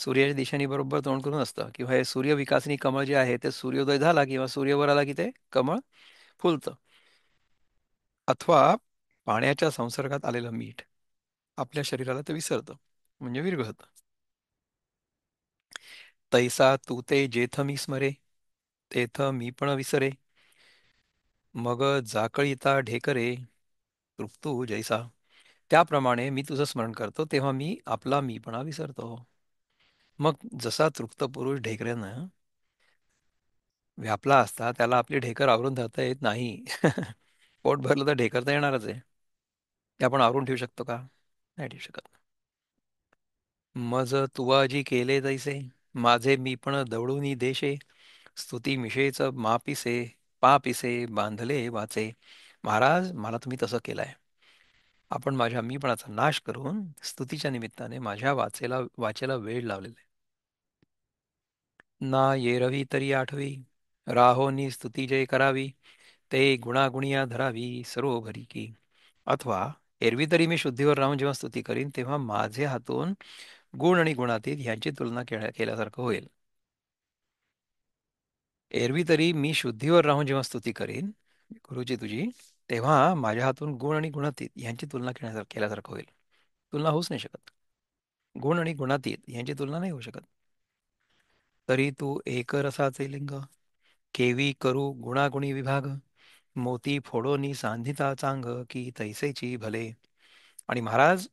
सूर्याच्या दिशेने बरोबर तोंड करून असतं, किंवा हे सूर्यविकासनी कमळ जे आहे ते सूर्योदय झाला किंवा सूर्यवर आला की ते कमळ फुलतं. अथवा पाण्याच्या संसर्गात आलेलं मीठ आपल्या शरीराला ते विसरतं, म्हणजे विरघळतं. तैसा तू ते जेथ मी स्मरे, तेथ मी पण विसरे. मग जाकळीता ढेकरे, तृप्तू जैसा. त्याप्रमाणे मी तुझं स्मरण करतो तेव्हा मी आपला मीपणा विसरतो. मग जसा तृप्त पुरुष ढेकऱ्यानं व्यापला असता त्याला आपली ढेकर आवरून धरता येत नाही. पोट भरलं तर ढेकर तर येणारच आहे. ते आपण आवरून ठेवू शकतो का? नाही ठेवू शकत. मज तुवा जी केले तैसे, माझे मी पण दवडूनी देशे. स्तुती मिशेच मापिसे, पापिसे बांधले वाचे. महाराज, मला तुम्ही तसं केलंय. आपण माझ्या मीपणाचा नाश करून स्तुतीच्या निमित्ताने माझ्या वाचेला वेळ लावलेला आहे. ना येरवी तरी आठवी, राहोनी स्तुती जय करावी. ते गुणागुणिया धरावी सर्व भरी की. अथवा एरवी तरी मी शुद्धीवर राहून जेव्हा स्तुती करीन तेव्हा माझे हातून गुण आणि गुणातीत ह्यांची तुलना केल्यासारखं होईल. एरवी तरी मी शुद्धीवर राहून जेव्हा स्तुती करीन गुरुची तुझी, तेव्हा माझ्या हातून गुण आणि गुणातीत ह्यांची तुलना केल्यासारखं होईल. तुलना होऊच नाही शकत. गुण आणि गुणातीत यांची तुलना नाही होऊ शकत. तरी तू एक रसाचे लिंग, केवी करू गुणागुणी विभाग. मोती फोडोनी सांधिता चांग, की तैसेची भले. आणि महाराज,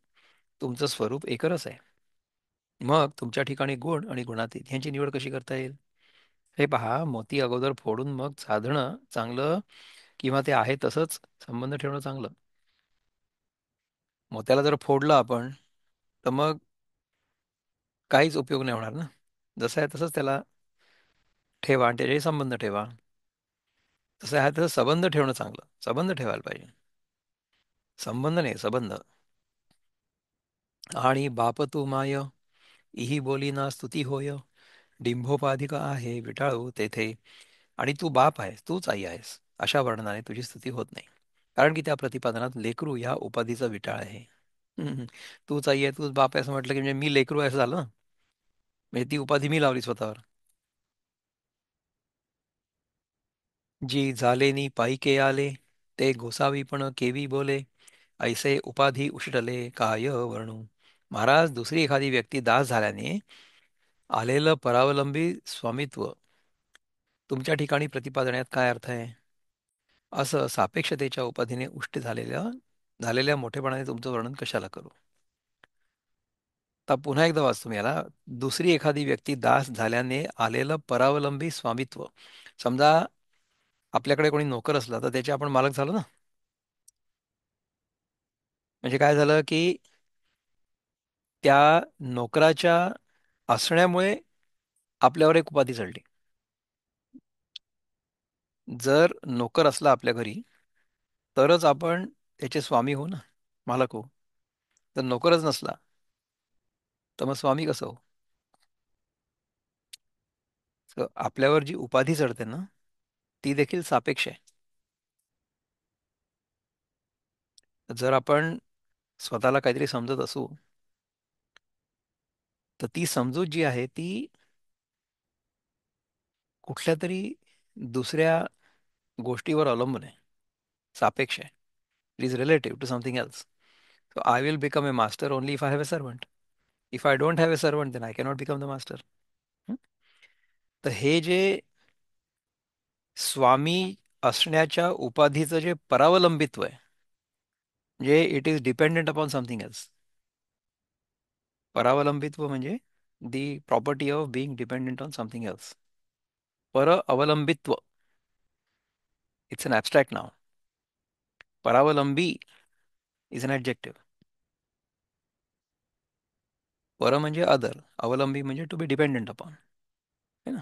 तुमचं स्वरूप एकरस आहे. मग तुमच्या ठिकाणी गुण आणि गुणातीत ह्यांची निवड कशी करता येईल? हे पहा, मोती अगोदर फोडून मग साधणं चांगलं, किंवा ते आहे तसंच संबंध ठेवणं चांगलं? मोत्याला जर फोडलं आपण, तर मग काहीच उपयोग नाही होणार ना. जसं आहे तसंच त्याला ठेवा आणि त्याच्याशी संबंध ठेवा. तसं आहे तसं संबंध ठेवणं चांगलं. संबंध ठेवायला पाहिजे. संबंध नाही, संबंध. आणि बाप तू माय, इही बोली ना स्तुती होय. डिंभोपाधिक आहे विटाळू तेथे. आणि तू बाप आहेस, तूच आई आहेस, अशा वर्णनाने तुझी स्तुती होत नाही. कारण की त्या प्रतिपादनात लेकरू या उपाधीचा विटाळ आहे. हम्म. तूच आई आहे, तूच बाप आहे असं म्हटलं की म्हणजे मी लेकरू आहे असं झालं ना. म्हणजे ती उपाधी मी लावली स्वतःवर. जी झालेनी पाईके आले, ते गोसावी पण केवी बोले. ऐसे उपाधी उष्टले काय वर्णू. महाराज, दुसरी एखादी व्यक्ती दास झाल्याने आलेलं परावलंबी स्वामित्व तुमच्या ठिकाणी प्रतिपादनात काय अर्थ आहे? असं सापेक्षतेच्या उपाधीने उष्ट झालेल्या मोठेपणाने तुमचं वर्णन कशाला करू? तर पुन्हा एकदा वाचतो मी याला. दुसरी एखादी व्यक्ती दास झाल्याने आलेलं परावलंबी स्वामित्व. समजा आपल्याकडे कोणी नोकर असला तर त्याचे आपण मालक झालो ना. म्हणजे काय झालं की त्या नोकराच्या असण्यामुळे आपल्यावर एक उपाधी चढली. जर नोकर असला आपल्या घरी तरच आपण त्याचे स्वामी हो ना, मालक हो. तर नोकरच नसला तर मग स्वामी कसं हो? तर आपल्यावर जी उपाधी चढते ना, ती देखील सापेक्ष आहे. जर आपण स्वतःला काहीतरी समजत असू, तर ती समजूत जी आहे ती कुठल्या तरी दुसऱ्या गोष्टीवर अवलंबून आहे, सापेक्ष आहे. It is relative to something else. So I will become a master only if I have a servant. If I don't have a servant then I cannot become the master. तर हे जे स्वामी असण्याच्या उपाधीचं जे परावलंबित्व आहे, म्हणजे it is dependent upon something else. परावलंबित्व म्हणजे the property of being dependent on something else. पर अवलंबित्व, इट्स अन ॲबस्ट्रॅक्ट नाव. परावलंबी इज अन ॲडजेक्टिव्ह. पर म्हणजे अदर, अवलंबी म्हणजे टू बी डिपेंडेंट अपॉन, है ना.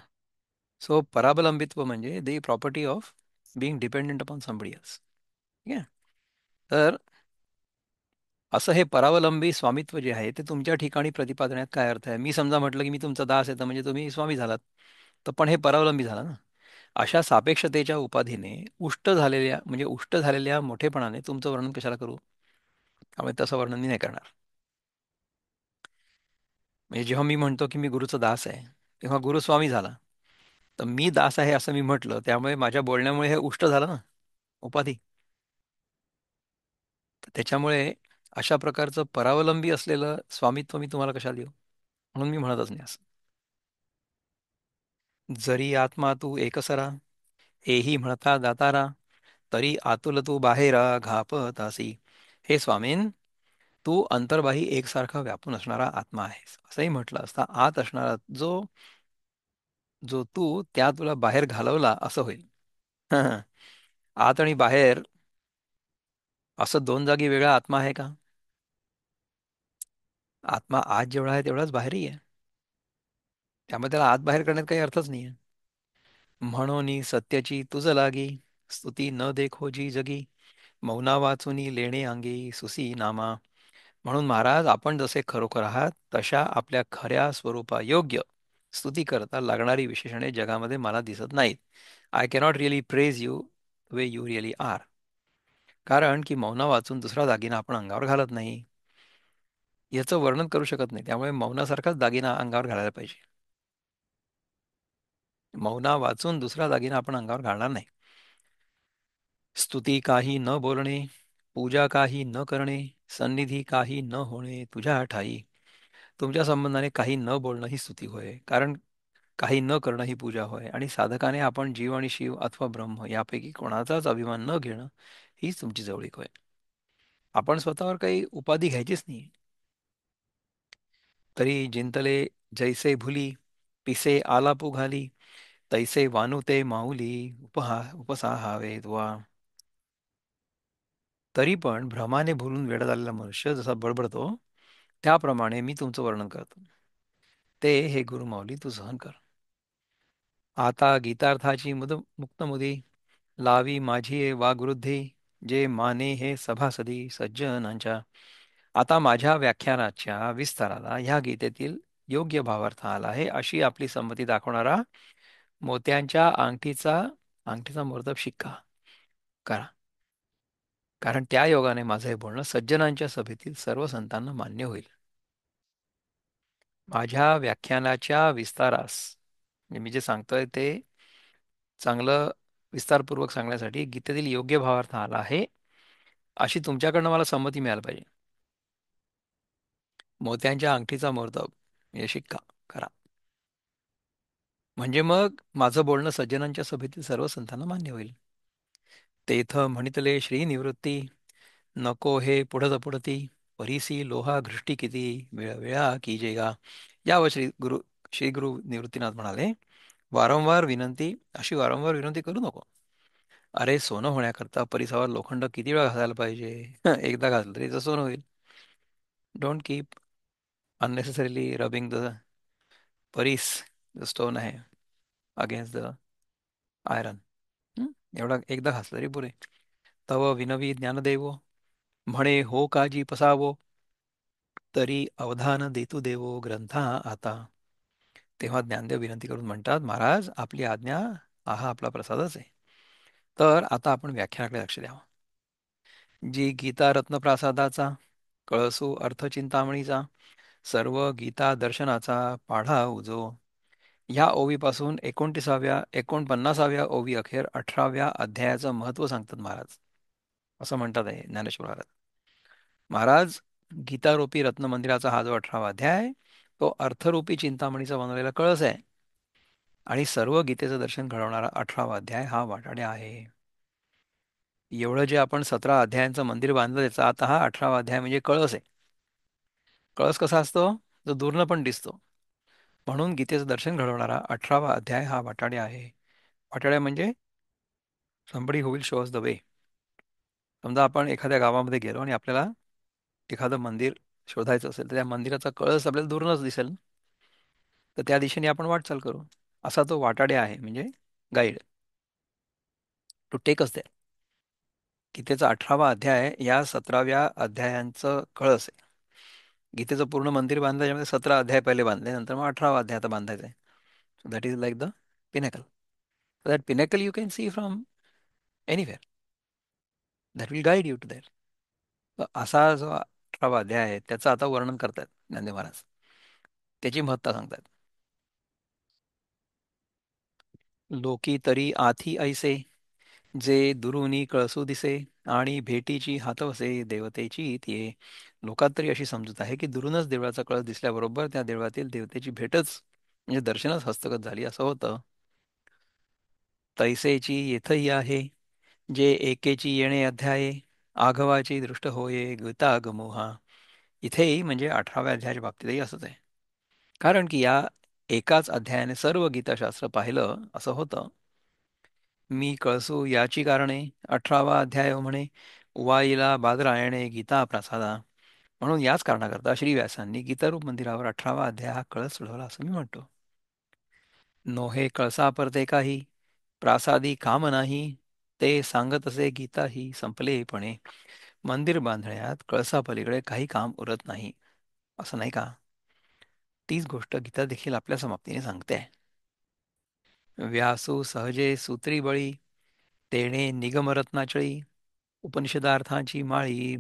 सो परावलंबित्व म्हणजे the property of being dependent upon somebody else. ठीक आहे. तर असं हे परावलंबी स्वामित्व जे आहे ते तुमच्या ठिकाणी प्रतिपादनात काय अर्थ आहे? मी समजा म्हटलं की मी तुमचा दास आहे, तर म्हणजे तुम्ही स्वामी झालात. तर पण हे परावलंबी झाला ना. अशा सापेक्षतेच्या उपाधीने उष्ट झालेल्या मोठेपणाने तुमचं वर्णन कशाला करू? त्यामुळे तसं वर्णन मी नाही करणार. म्हणजे जेव्हा मी म्हणतो की मी गुरुचा दास आहे, तेव्हा गुरु स्वामी झाला. तर मी दास आहे असं मी म्हटलं, त्यामुळे माझ्या बोलण्यामुळे हे उष्ट झालं ना, उपाधी. तर त्याच्यामुळे अशा प्रकारचं परावलंबी असलेलं स्वामित्व मी तुम्हाला कशाला देऊ? म्हणून मी म्हणतच नाही असं. जरी आत्मा तू एकसरा, हेही म्हणता दातारा, तरी आतुल तू बाहेरा घापतासी. हे स्वामीन, तू अंतर्बाही एकसारखा व्यापून असणारा आत्मा आहेस असंही म्हटलं असता. आत असणारा जो तू त्या तुला बाहेर घालवला असं होईल. आत आणि बाहेर असं दोन जागी वेगळा आत्मा आहे का? आत्मा आत जेवढा आहे तेवढाच बाहेरही आहे. त्यामुळे त्याला आत बाहेर करण्यात काही अर्थच नाहीये. म्हणून सत्याची तुझ लागी, स्तुती न देखो जी जगी, मौना वाचुनी लेणे अंगी सुसी नामा. म्हणून महाराज, आपण जसे खरोखर आहात तशा आपल्या खऱ्या स्वरूपा योग्य स्तुती करता लागणारी विशेषणे जगामध्ये मला दिसत नाहीत. I cannot really praise you way you really are. कारण की मौना वाचून दुसरा दागिना आपण अंगावर घालत नाही, याचं वर्णन करू शकत नाही. त्यामुळे मौनासारखाच दागिना अंगावर घालायला पाहिजे. मौना वाचून दुसरा दागिना आपण अंगावर घालणार नाही. स्तुती काही न बोलणे, पूजा काही न करणे, सन्निधी काही न होणे तुझ्या ठाई. तुमच्या संबंधाने काही न बोलणं ही स्तुती होय, कारण काही न करणं ही पूजा होय, आणि साधकाने आपण जीव आणि शिव अथवा ब्रह्म यापैकी कोणाचाच अभिमान न घेणं हीच तुमची जवळीक होय. आपण स्वतःवर काही उपाधी घ्यायचीच नाही. तरी जिंतले जैसे भुली, पिसे आलापू घाली, तैसे वानुते माऊली, उपसाहावे वा. तरी पण भ्रमाने भुलून वेडा झालेला मनुष्य जसा बडबडतो, त्याप्रमाणे मी तुमचं वर्णन करतो. ते हे गुरुमाऊली तू सहन कर. आता गीतार्थाची मुक्तमुदी, लावी माझी वागवृद्धी, जे माने हे सभासदी सज्जनांच्या. आता माझ्या व्याख्यानाच्या विस्ताराला ह्या गीतेतील योग्य भावार्थ आला आहे अशी आपली संमती दाखवणारा मोत्यांच्या अंगठीचा मुहूर्त शिक्का करा. कारण त्या योगाने माझं हे बोलणं सज्जनांच्या सभेतील सर्व संतांना मान्य होईल. माझ्या व्याख्यानाच्या विस्तारास, म्हणजे मी जे सांगतोय ते चांगलं विस्तारपूर्वक सांगण्यासाठी गीतेतील योग्य भावार्थ आला आहे अशी तुमच्याकडनं मला संमती मिळायला पाहिजे. मोत्यांच्या अंगठीचा मुहूर्त म्हणजे शिक्का करा. म्हणजे मग माझं बोलणं सज्जनांच्या सभेतील सर्व संतांना मान्य होईल. तेथ म्हणितले श्री निवृत्ती, नको हे पुढत पुढती, परीसी लोहा घृष्टी किती, वेळ वेळा कीजेगा. यावर श्री गुरु निवृत्तीनाथ म्हणाले, वारंवार विनंती, अशी वारंवार विनंती करू नको. अरे, सोनं होण्याकरता परिसावर लोखंड किती वेळा घासायला पाहिजे? एकदा घासलं तरी तर सोनं होईल. Don't keep unnecessarily rubbing the परीस, द स्टोन आहे, अगेन्स्ट द आयरन. एवढा एकदा घासलं तरी पुरे. तव विनवी ज्ञानदेवो, म्हणे हो काजी पसावो, तरी अवधान देतू देवो ग्रंथा आता. तेव्हा ज्ञानदेव विनंती करून म्हणतात, महाराज आपली आज्ञा, हा आपला प्रसादच आहे. तर आता आपण व्याख्यानाकडे लक्ष द्यावं. जी गीता रत्नप्रासादाचा, कळसू अर्थचिंतामणीचा, सर्व गीता दर्शनाचा पाढा उजो. ह्या ओवीपासून 49व्या ओवी अखेर 18व्या अध्यायाचं महत्त्व सांगतात महाराज. असं म्हणतात आहे ज्ञानेश्वर महाराज. महाराज, गीतारूपी रत्नमंदिराचा हा जो 18वा अध्याय आहे, तो अर्थरूपी चिंतामणीचा बनवलेला कळस आहे. आणि सर्व गीतेचं दर्शन घडवणारा 18वा अध्याय हा वाटाड्या आहे. एवढं जे आपण 17 अध्यायांचं मंदिर बांधलं, त्याचा आता हा 18वा अध्याय म्हणजे कळस आहे. कळस कसा असतो? जो दूरनं पण दिसतो. म्हणून गीतेचं दर्शन घडवणारा 18वा अध्याय हा वाटाड्या आहे. वाटाड्या म्हणजे somebody who will show us the way. समजा आपण एखाद्या गावामध्ये गेलो आणि आपल्याला एखादं मंदिर शोधायचं असेल, तर त्या मंदिराचा कळस आपल्याला दूरूनच दिसेल. तर त्या दिशेने आपण वाटचाल करू. असा तो वाटाड्या आहे, म्हणजे guide to take us there. गीतेचा 18वा अध्याय या 17व्या अध्यायांचं कळस आहे. गीतेचं पूर्ण मंदिर बांधलं, त्याच्यामध्ये 17 अध्याय पहिले बांधले, नंतर मग 18वा अध्याय आता बांधायचा आहे. So that is like the pinnacle. That pinnacle you can see from anywhere. That will guide you to that. असा जो 18वा अध्याय आहे त्याचं आता वर्णन करतात ज्ञानदेव महाराज. त्याची महत्ता सांगतात. लोकी तरी आथी ऐसे, जे दुरुनी कळसू दिसे, आणि भेटीची हातवसे देवतेची तिये. लोकात तरी अशी समजूत आहे की दुरूनच देवळाचा कळस दिसल्याबरोबर त्या देवळातील देवतेची भेटच म्हणजे दर्शनच हस्तगत झाली असं होतं. तैसेची येथही आहे, जे एकेची येणे अध्याये, आघवाची दृष्ट होये गीता गमोहा. इथेही म्हणजे 18व्या अध्यायाच्या बाबतीतही असंच आहे. कारण की या एकाच अध्यायाने सर्व गीताशास्त्र पाहिलं असं होतं. मी कळसू याची कारणे 18वा अध्याय म्हणे, उवाईला बादरायणे गीता प्रसादा. म्हणून याच कारणाकरता श्री व्यासांनी गीतारूप मंदिरावर 18वा अध्याय हा कळस चढवला असं मी म्हणतो. नोहे कळसा परते काही, प्रासादी काम नाही, ते सांगत असे गीता ही संपलेपणे. मंदिर बांधण्यात कळसापलीकडे काही काम उरत नाही असं नाही का? तीच गोष्ट गीता देखील आपल्या समाप्तीने सांगते. व्यासू सहजे सूत्री बळी, तेणे निगमरत्नाचळी. उपनिषदार्थांची माझी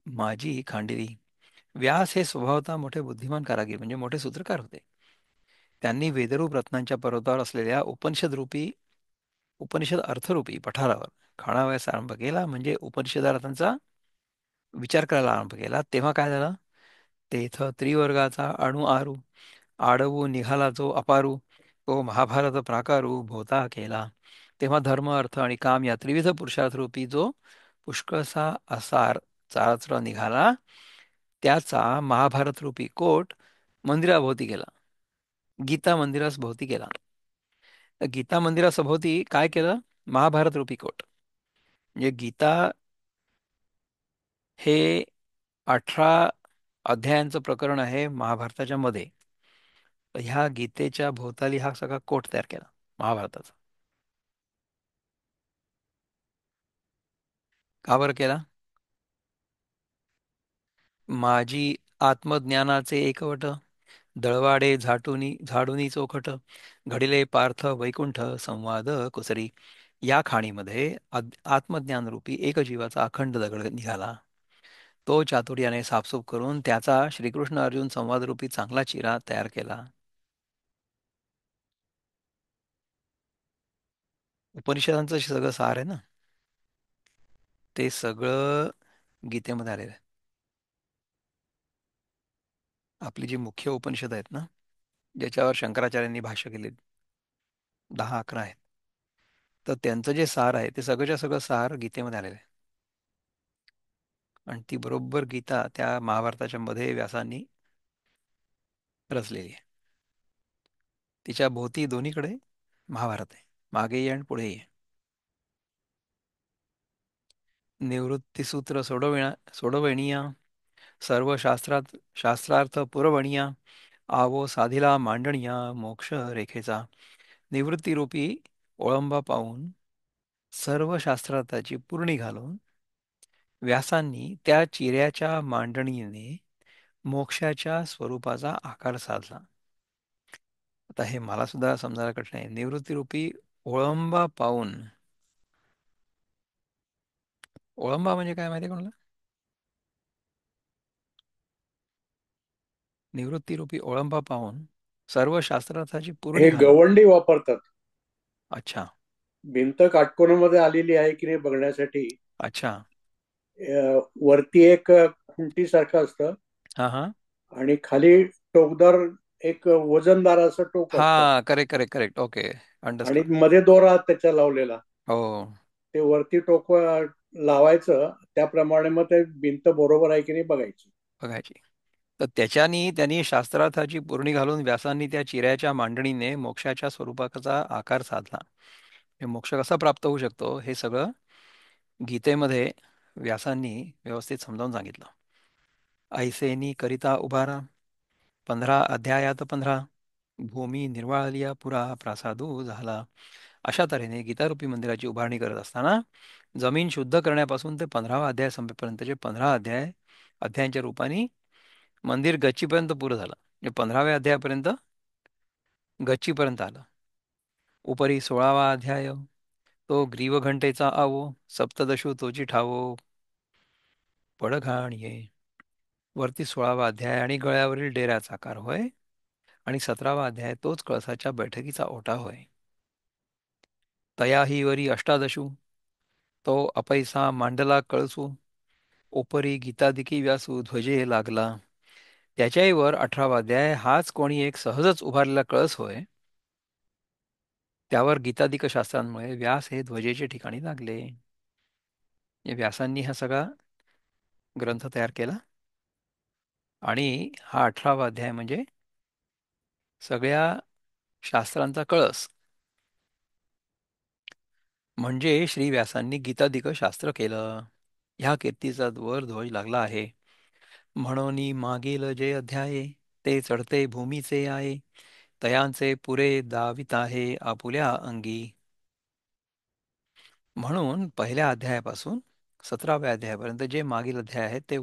माझी खांडेरी. व्यास हे स्वभावतः मोठे बुद्धिमान कारागीर म्हणजे मोठे सूत्रकार होते. त्यांनी वेदरूप रत्नांच्या पर्वतावर असलेल्या उपनिषद अर्थरूपी पठारावर खाणावयास आरंभ केला, म्हणजे उपनिषदार्थांचा विचार करायला आरंभ केला. तेव्हा काय झालं? तेथ त्रिवर्गाचा अणु आरू, आडवू निघाला जो अपारू, तो महाभारत प्राकारू भोवता केला. तेव्हा धर्म अर्थ आणि काम या त्रिविध पुरुषार्थरूपी जो पुष्कळसा असार चारचरा निघाला, त्याचा महाभारत रूपी कोट मंदिराभोवती केला. गीता मंदिरास भोवती केला. तर गीता मंदिरासभोवती काय केलं? महाभारत रूपी कोट. म्हणजे गीता हे 18 अध्यायांचं प्रकरण आहे महाभारताच्या मध्ये. तर ह्या गीतेच्या भोवताली हा सगळा कोट तयार केला महाभारताचा. का बरं केला? माझी आत्मज्ञानाचे एकवट, दळवाडे झाडुनी चोखट, घडिले पार्थ वैकुंठ संवाद कुसरी. या खाणीमध्ये आत्मज्ञानरूपी एकजीवाचा अखंड दगड निघाला. तो चातुर्याने साफसूफ करून त्याचा श्रीकृष्ण अर्जुन संवादरूपी चांगला चिरा तयार केला. उपनिषदांचं सगळं सार आहे ना, ते सगळं गीतेमध्ये आलेलं आहे. आपली जी मुख्य उपनिषद आहेत ना, ज्याच्यावर शंकराचार्यांनी भाष्य केले, 10-11 आहेत, तर त्यांचं जे सार आहे ते सगळंच्या सगळं सार गीतेमध्ये आलेलं आहे. आणि ती बरोबर गीता त्या महाभारताच्या मध्ये व्यासांनी रचलेली आहे. तिच्या भोवती दोन्हीकडे महाभारत आहे, मागेही आणि पुढेही आहे. निवृत्तीसूत्र सोडवणिया, सर्व शास्त्रार्थ पुरवणिया, आवो साधिला मांडणिया मोक्ष रेखेचा. निवृत्तीरूपी ओळंबा पाहून सर्व शास्त्रार्थाची पूर्णी घालून व्यासांनी त्या चिऱ्याच्या मांडणीने मोक्षाच्या स्वरूपाचा आकार साधला. आता हे मला सुद्धा समजायला कठीण आहे. निवृत्तीरूपी ओळंबा पाहून, ओळंबा म्हणजे काय माहिती आहे कोणाला? निवृत्तीरूपी ओळंबा पाहून सर्व शास्त्रार्थाची पूर्णी हे घालून. गवंडी वापरतात. अच्छा. भिंत काटकोनामध्ये आलेली आहे की नाही बघण्यासाठी. अच्छा. वरती एक खुंटी सारखं असतं हा हा. आणि खाली टोकदार एक वजनदार असं टोक असतं हा, करेक्ट करेक्ट करेक्ट. ओके. आणि अंडरस्टूड. मध्ये दोरा त्याच्या लावलेला. हो. ते वरती टोक लावायचं, त्याप्रमाणे मग ते भिंत बरोबर आहे की नाही बघायची. बघायची. तर त्यांनी शास्त्रार्थाची पूर्णी घालून व्यासांनी त्या चिऱ्याच्या मांडणीने मोक्षाच्या स्वरूपाचा आकार साधला. हे मोक्ष कसा प्राप्त होऊ शकतो हे सगळं गीतेमध्ये व्यासांनी व्यवस्थित समजावून सांगितलं. ऐसेनी करिता उभारा, 15 अध्यायात 15, भूमी निर्वाळलिया पुरा प्रासादू झाला. अशा तऱ्हेने गीतारूपी मंदिराची उभारणी करत असताना जमीन शुद्ध करण्यापासून ते 15वा अध्याय संपेपर्यंतचे 15 अध्यायांच्या रूपाने मंदिर गच्चीपर्यंत पुरं झालं. म्हणजे 15व्या अध्यायापर्यंत गच्चीपर्यंत आलं. उपरी 16वा अध्याय, तो ग्रीवघंटेचा आवो, सप्तदशू तोची ठावो पडघाणये. वरती 16वा अध्याय आणि गळ्यावरील डेऱ्याचा आकार होय. आणि 17वा अध्याय तोच कळसाच्या बैठकीचा ओटा होय. तया ही वरी अष्टादशू तो अपैसा मांडला कळसू ओपरी गीतादिकी व्यासू ध्वजे लागला. त्याच्याही वर 18वा अध्याय हाच कोणी एक सहजच उभारलेला कळस होय. त्यावर गीतादिक शास्त्रांमुळे व्यास हे ध्वजेचे ठिकाणी लागले. या व्यासांनी हा सगळा ग्रंथ तयार केला. आणि हा 18वा अध्याय म्हणजे सगळ्या शास्त्रांचा कळस. म्हणजे श्री व्यासांनी गीतादिक शास्त्र केलं. ह्या कीर्तीचा वर ध्वज लागला आहे. म्हणून मागील जे अध्याये ते चढते भूमीचे आहे. तयांचे पुरे दावित आहे आपुल्या अंगी. म्हणून पहिल्या अध्यायापासून 17व्या अध्यायापर्यंत जे मागील अध्याय आहेत ते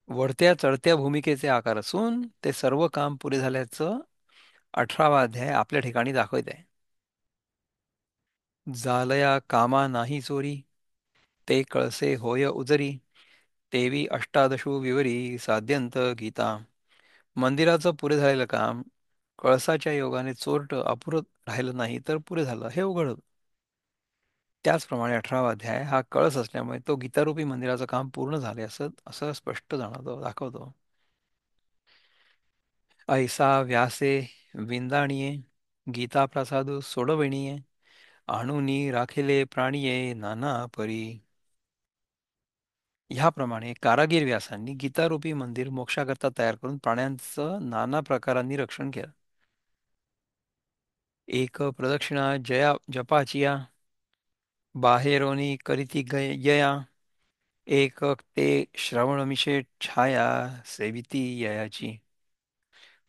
वडत्या चढत्या भूमिकेचे आकार असून ते सर्व काम पुरे झाल्याचं 18वा अध्याय आपल्या ठिकाणी दाखवत आहे. जालया कामा नाही चोरी ते कळसे होय उजरी तेवी अष्टादशू विवरी साध्यंत गीता. मंदिराचं पुरे झालेलं काम कळसाच्या योगाने चोरट अपुरं राहिलं नाही तर पुरे झालं हे उघड होतं. त्याचप्रमाणे 18वा अध्याय हा कळस असल्यामुळे तो गीतारूपी मंदिराचं काम पूर्ण झाले असं असं स्पष्ट जाणवतो दाखवतो. ऐसा व्यासे विंदाणीये गीता प्रसादू सोडविणीये आणुनी राखिले प्राणिये नाना परी. ह्याप्रमाणे कारागीर व्यासांनी गीतारूपी मंदिर मोक्षाकरता तयार करून प्राण्यांचं नाना प्रकारांनी रक्षण केलं. एक प्रदक्षिणा जया जपाचिया बाहेरोनी करीती यया एक ते श्रवणमिषे छाया सेविती ययाची.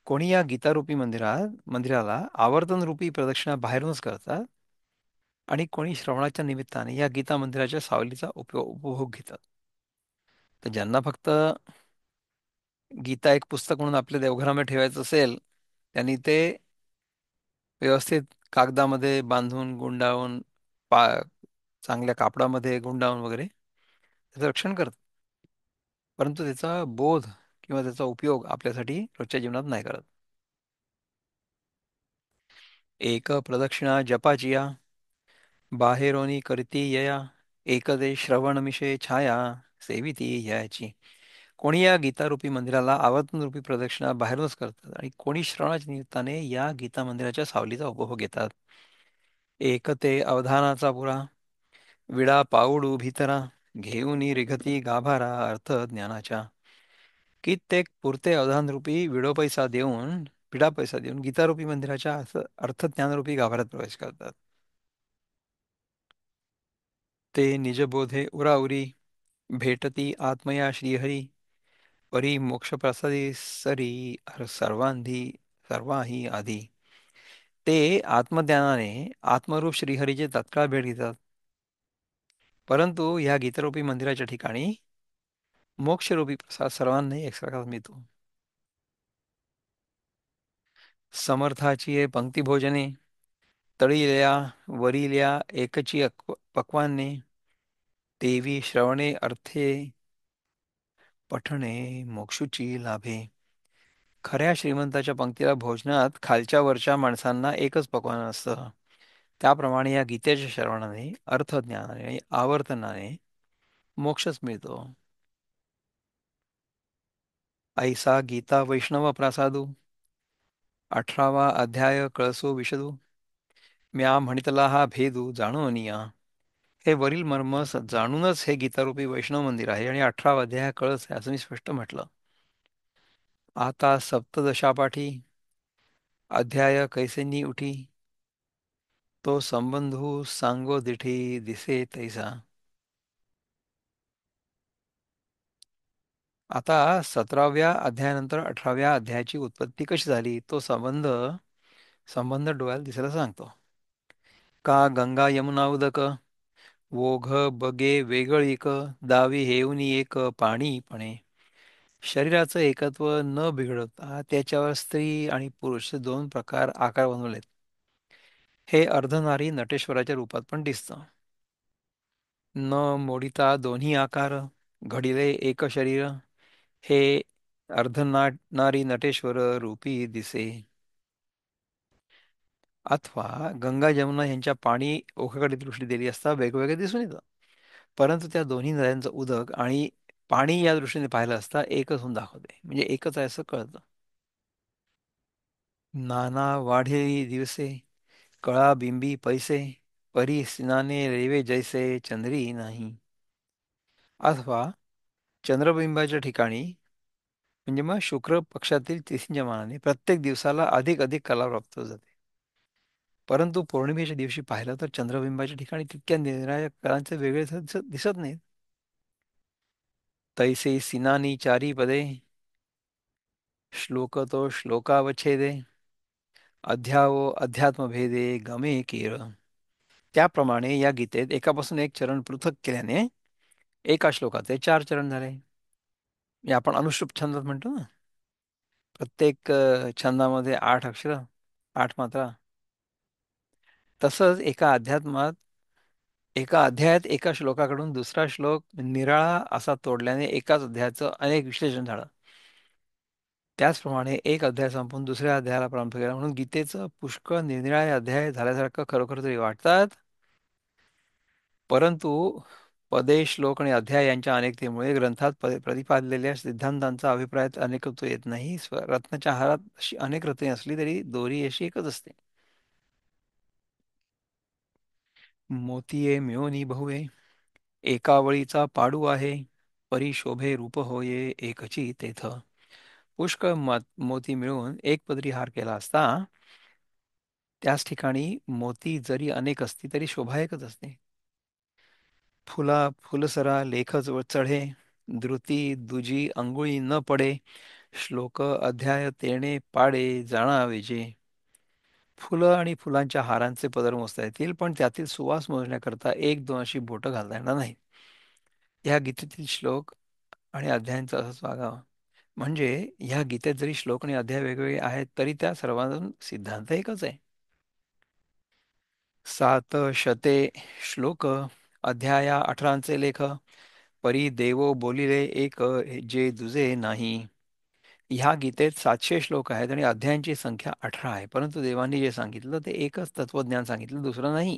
कोणी या गीतारूपी मंदिराला आवर्तन रूपी प्रदक्षिणा बाहेरूनच करतात आणि कोणी श्रवणाच्या निमित्ताने या गीता मंदिराच्या सावलीचा उपभोग घेतात. तर ज्यांना फक्त गीता एक पुस्तक म्हणून आपल्या देवघरामध्ये ठेवायचं असेल त्यांनी ते व्यवस्थित कागदामध्ये बांधून गुंडाळून पा चांगल्या कापडामध्ये गुंडाळून वगैरे त्याचं रक्षण करतात. परंतु त्याचा बोध किंवा त्याचा उपयोग आपल्यासाठी रोजच्या जीवनात नाही करत. एक प्रदक्षिणा जपाचिया बाहेरोनी करती यया एकदे श्रवणमिषे छाया सेविती ययाची. कोणी या गीतारूपी मंदिराला आवर्तनरूपी प्रदक्षिणा बाहेरूनच करतात आणि कोणी श्रवणाच्या निमित्ताने या गीता मंदिराच्या सावलीचा उपभोग घेतात. एक ते अवधानाचा पुरा विडा पाऊडू भीतरा घेऊनी रिघती गाभारा अर्थ ज्ञानाच्या. कित्येक पुरते अवधानरूपी विडा पैसा देऊन गीतारूपी मंदिराच्या अर्थज्ञानरूपी गाभाऱ्यात प्रवेश करतात. ते निजबोधे उराउरी भेटती आत्मया श्रीहरी परी मोक्षप्रसादी सरी सर्वाही आधी. ते आत्मज्ञानाने आत्मरूप श्रीहरीचे तत्काळ भेट घेतात. परंतु ह्या गीतरूपी मंदिराच्या ठिकाणी मोक्षरूपी प्रसाद सर्वांनाही एकसारखाच मिळतो. समर्थाची ये पंक्ती भोजने तळील्या वरिल्या एकची पक्वाने देवी श्रवणे अर्थे पठणे मोक्षुची लाभे. खऱ्या श्रीमंताच्या पंक्तीला भोजनात खालच्या वरच्या माणसांना एकच पक्वान असतं. त्याप्रमाणे या गीतेच्या श्रवणाने अर्थज्ञानाने आणि आवर्तनाने मोक्षच मिळतो. ऐसा गीता वैष्णव प्रासादू 18वा अध्याय कळसो विशदू म्या म्हणितला हा भेदू जाणून या. हे वरील मर्म जाणूनच हे गीतारूपी वैष्णव मंदिर आहे आणि 18वा अध्याय हा कळस आहे असं मी स्पष्ट म्हटलं. आता सप्तदशापाठी अध्याय कैसेनी उठी तो संबंधू सांगो दिठी दिसे तैसा. आता 17व्या अध्यायानंतर 18व्या अध्यायाची उत्पत्ती कशी झाली तो संबंध डोळ्याला दिसायला सांगतो. का गंगा यमुना उदक ओघ बगे वेगळीक दावी हेऊनी एक पाणी पणे. शरीराचं एकत्व न बिघडवता त्याच्यावर स्त्री आणि पुरुष दोन प्रकार आकार बनवलेत. हे अर्धनारी नटेश्वराच्या रूपात पण दिसतं. न मोडिता दोन्ही आकार घडिले एक शरीर, हे अर्धनारी नटेश्वर रूपी दिसे. अथवा गंगा जमुना यांच्या पाणी ओकाकडे दृष्टी दिली असता वेगवेगळे दिसून येतं. परंतु त्या दोन्ही नद्यांचं उदक आणि पाणी या दृष्टीने पाहिलं असता एकच होऊन दाखवते, म्हणजे एकच आहे असं कळतं. नाना वाढे दिवसे, कळा बिंबी पैसे, परी स्नाने रेवे जैसे चंद्री नाही. अथवा चंद्रबिंबाच्या ठिकाणी, म्हणजे मग शुक्र पक्षातील तिथींच्या मानाने प्रत्येक दिवसाला अधिक अधिक कला प्राप्त होत जाते. परंतु पौर्णिमेच्या दिवशी पाहिलं तर चंद्रबिंबाच्या ठिकाणी तितक्या निराळ्या कलांचे वेगळे दिसत नाहीत. तैसे सिनानी चारी पदे, श्लोक तो श्लोकावच्छेदे, अध्यावो अध्यात्मभेदे गमे केर. त्याप्रमाणे या गीतेत एकापासून एक चरण पृथक केल्याने एका श्लोकाचे 4 चरण झाले. म्हणजे आपण अनुश्रुप छंदात म्हणतो ना, प्रत्येक छंदामध्ये 8 अक्षर, 8 मात्रा. तसंच एका अध्यायात एका श्लोकाकडून दुसरा श्लोक निराळा असा तोडल्याने एकाच अध्यायाचं अनेक विश्लेषण झालं. त्याचप्रमाणे एक अध्याय संपून दुसऱ्या अध्यायाला प्रारंभ केला म्हणून गीतेचं पुष्कळ निरनिराळे अध्याय झाल्यासारखं खरोखर तरी वाटतात. परंतु पदे, श्लोक आणि अध्याय यांच्या अनेकतेमुळे ग्रंथात प्रतिपादलेल्या सिद्धांतांचा अभिप्रायात अनेकत्व येत नाही. रत्नाच्या हारात अशी अनेक रत्ने असली तरी दोरी अशी एकच असते. मोतिये मिळोनी बहुवे, एकावळीचा पाडू आहे, परी शोभे रूप होये एकची तेथ. पुष्कळ मोती मिळून एक पदरी हार केला असता त्याच ठिकाणी मोती जरी अनेक असती तरी शोभा एकच असते. फुलसरा लेखच चढे, द्रुती दुजी अंगुळी न पडे, श्लोक अध्याय तेणे पाडे जाणावेजे. फुलं आणि फुलांच्या हारांचे पदर मोजता येतील, पण त्यातील सुवास मोजण्याकरता एक दोन अशी बोटं घालता येणार नाही. या गीतेतील श्लोक आणि अध्यायांचा असंच वागावं. म्हणजे ह्या गीतेत जरी श्लोक आणि अध्याय वेगवेगळे आहेत तरी त्या सर्वांचा सिद्धांत एकच आहे. 7 शते श्लोक, अध्याया 18 लेख, परी देवो बोलिले एक जे दुजे नाही. ह्या गीतेत 700 श्लोक आहेत आणि अध्यायांची संख्या 18 आहे. परंतु देवांनी जे सांगितलं ते एकच तत्वज्ञान सांगितलं, दुसरं नाही.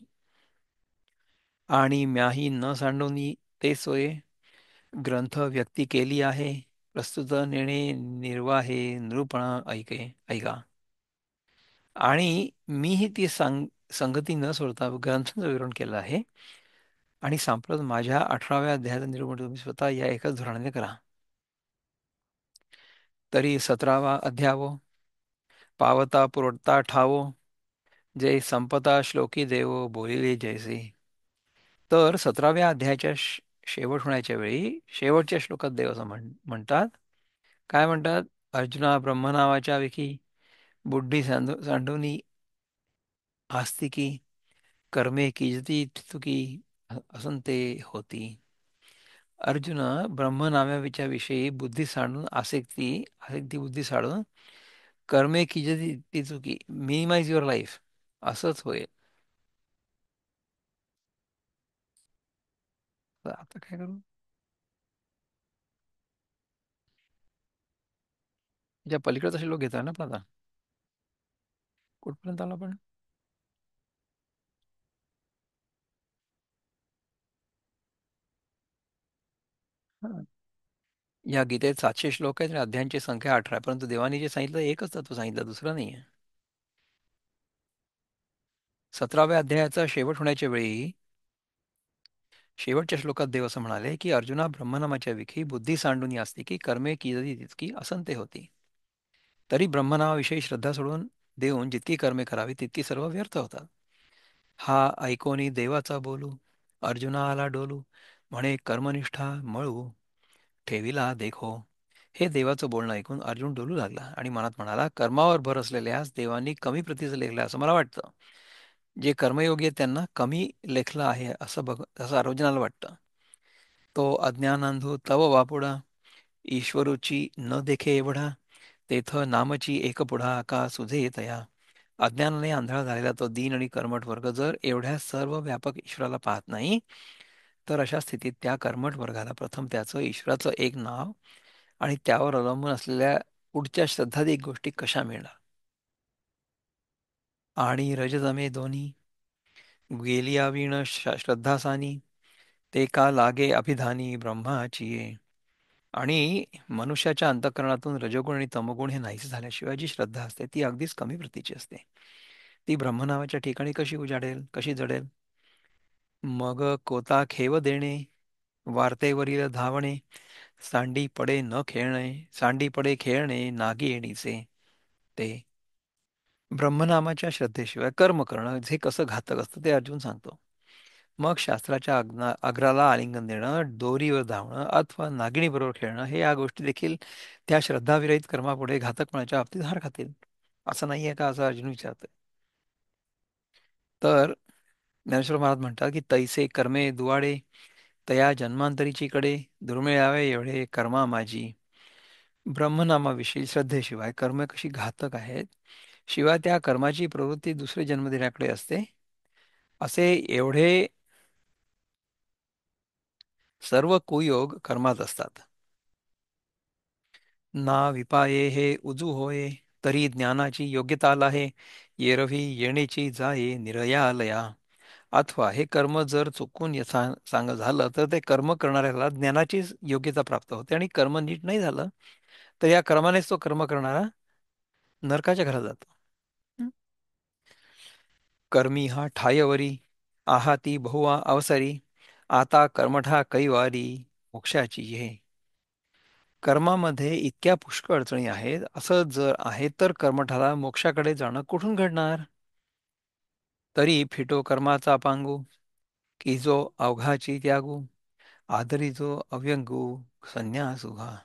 आणि म्याही न सांडोनी ते सोये, ग्रंथ व्यक्ती केली आहे, प्रस्तुत नेणे निर्वाहे निरूपणा ऐका. आणि मीही ती संगती न सोडता ग्रंथांचं विवरण केलं आहे आणि सांप्रत माझ्या 18व्या अध्यायाचं निरूपण तुम्ही स्वतः या एकाच धोरणाने करा. तरी 17वा अध्यावो, पावता पुरता ठावो, जे संपता श्लोकी देवो बोलिले जैसे. तर 17व्या अध्यायाच्या शेवट होण्याच्या वेळी शेवटच्या श्लोकात देव असं म्हणतात. काय म्हणतात? अर्जुना ब्रह्मनावाच्या विकी, बुद्धी सांडूनी आस्तिकी, कर्मे कीजती चुकी असंते होती. अर्जुन ब्रह्मनाम्याच्या विषयी बुद्धी सांडून आसक्ती बुद्धी साडून कर्मे कीजती ती चुकी, मिनिमाइज युअर लाईफ, असंच होईल. तर आता काय करू? ज्या पलीकडे तसे लोक घेतात ना पण आता कुठपर्यंत आला आपण? हा. या गीतेत 700 श्लोक आहेत आणि अध्यायांची संख्या 18 आहे. परंतु देवानी जे सांगितलं एकच तत्व सांगितलं, दुसरं नाही आहे. 17व्या अध्यायाचा शेवट होण्याच्या वेळी शेवटच्या श्लोकात देव असं म्हणाले की अर्जुना ब्रह्मनामाच्या विखी बुद्धी सांडून असते की कर्मे की तितकी असंते होती. तरी ब्रह्मनामाविषयी श्रद्धा सोडून देऊन जितकी कर्मे करावी तितकी सर्व व्यर्थ होतात. हा ऐकोनी देवाचा बोलू, अर्जुना आला डोलू, म्हणे कर्मनिष्ठा मळू ठेविला देखो. हे देवाचं बोलणं ऐकून अर्जुन डोलू लागला आणि मनात म्हणाला, कर्मावर भर असलेल्यास देवांनी कमी प्रतीचं लेखलं असं मला वाटतं. जे कर्मयोगी आहेत त्यांना कमी लेखलं आहे असं अर्जुनाला वाटतं. तो अज्ञानांधू तव वापुडा, ईश्वरूची न देखे एवढा, तेथ नामची एक पुढा का सुझे तया. अज्ञानाने आंधळा झालेला तो दीन आणि कर्मठ वर्ग जर एवढ्या सर्व व्यापक ईश्वराला पाहत नाही तर अशा स्थितीत त्या कर्मठ वर्गाला प्रथम त्याचं ईश्वराचं एक नाव आणि त्यावर अवलंबून असलेल्या पुढच्या श्रद्धाधिक गोष्टी कशा मिळणार. आणि रजतमे दोन्ही गेलिया वीण श्रद्धासानी ते का लागे अभिधानी ब्रह्माची ये. आणि मनुष्याच्या अंतःकरणातून रजोगुण आणि तमोगुण हे नाहीसे झाल्याशिवाय जी श्रद्धा असते ती अगदीच कमी प्रतीची असते. ती ब्रह्मनावाच्या ठिकाणी कशी उजाडेल, कशी जडेल. मग कोता खेव देणे, वार्तेवरील धावणे, सांडी पडे न खेळणे, सांडी पडे खेळणे नागी येणीचे. ते ब्रह्मनामाच्या श्रद्धेशिवाय कर्म करणं हे कसं घातक असतं ते अर्जुन सांगतो. मग शास्त्राच्या अग्राला आलिंगन देणं, दोरीवर धावणं अथवा नागिणीबरोबर खेळणं हे या गोष्टी देखील त्या श्रद्धाविरहित कर्मापुढे घातकपणाच्या बाबतीत हार खातील. असं नाहीये का, असं अर्जुन विचारतोय. तर ज्ञानेश्वर महाराज म्हणतात की तैसे कर्मे दुवाडे, तया जन्मांतरीची कडे, दुर्मिळावे एवढे कर्मा माझी. ब्रह्मनामाविषयी श्रद्धेशिवाय कर्म कशी घातक आहेत, शिवाय त्या कर्माची प्रवृत्ती दुसरे जन्म देण्याकडे असते, असे एवढे सर्व कुयोग कर्मात असतात. ना विपाये हे उजू होये, तरी ज्ञानाची योग्यता आहे, येरवी येणेची जाये निरयालया. अथवा हे कर्म जर चुकून सांग झालं तर ते कर्म करणाऱ्याला ज्ञानाचीच योग्यता प्राप्त होते, आणि कर्म नीट नाही झालं तर या कर्मानेच तो कर्म करणारा नरकाच्या घरात जातो. हं? कर्मी हा ठायवरी, आहाती बहुवा अवसरी, आता कर्मठा कैवारी मोक्षाची हे. कर्मामध्ये इतक्या पुष्कळ अडचणी आहेत, असं जर आहे तर कर्मठाला मोक्षाकडे जाणं कुठून घडणार. तरी फिटो कर्माचा पांगू, की जो अवघाची त्यागू, आदरी जो अव्यंगू संन्यास उघा.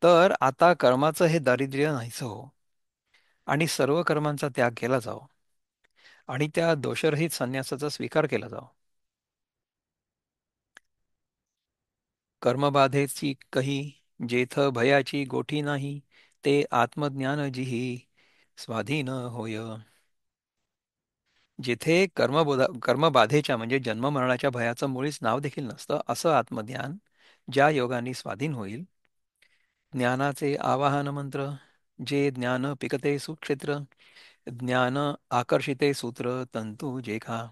तर आता कर्माचं हे दारिद्र्य नाहीच हो, आणि सर्व कर्मांचा त्याग केला जावा, आणि त्या दोषरहित संन्यासाचा स्वीकार केला जावा. कर्मबाधेची कही, जेथ भयाची गोठी नाही, ते आत्मज्ञान जिही स्वाधीन होय. जिथे कर्मबाधेच्या म्हणजे जन्म मरणाच्या भयाचं मुळीच नाव देखील नसतं, असं आत्मज्ञान ज्या योगाने स्वाधीन होईल. ज्ञानाचे आवाहन मंत्र, जे ज्ञान पिकते सुक्षेत्र, ज्ञान आकर्षिते सूत्र तंतू जे खा.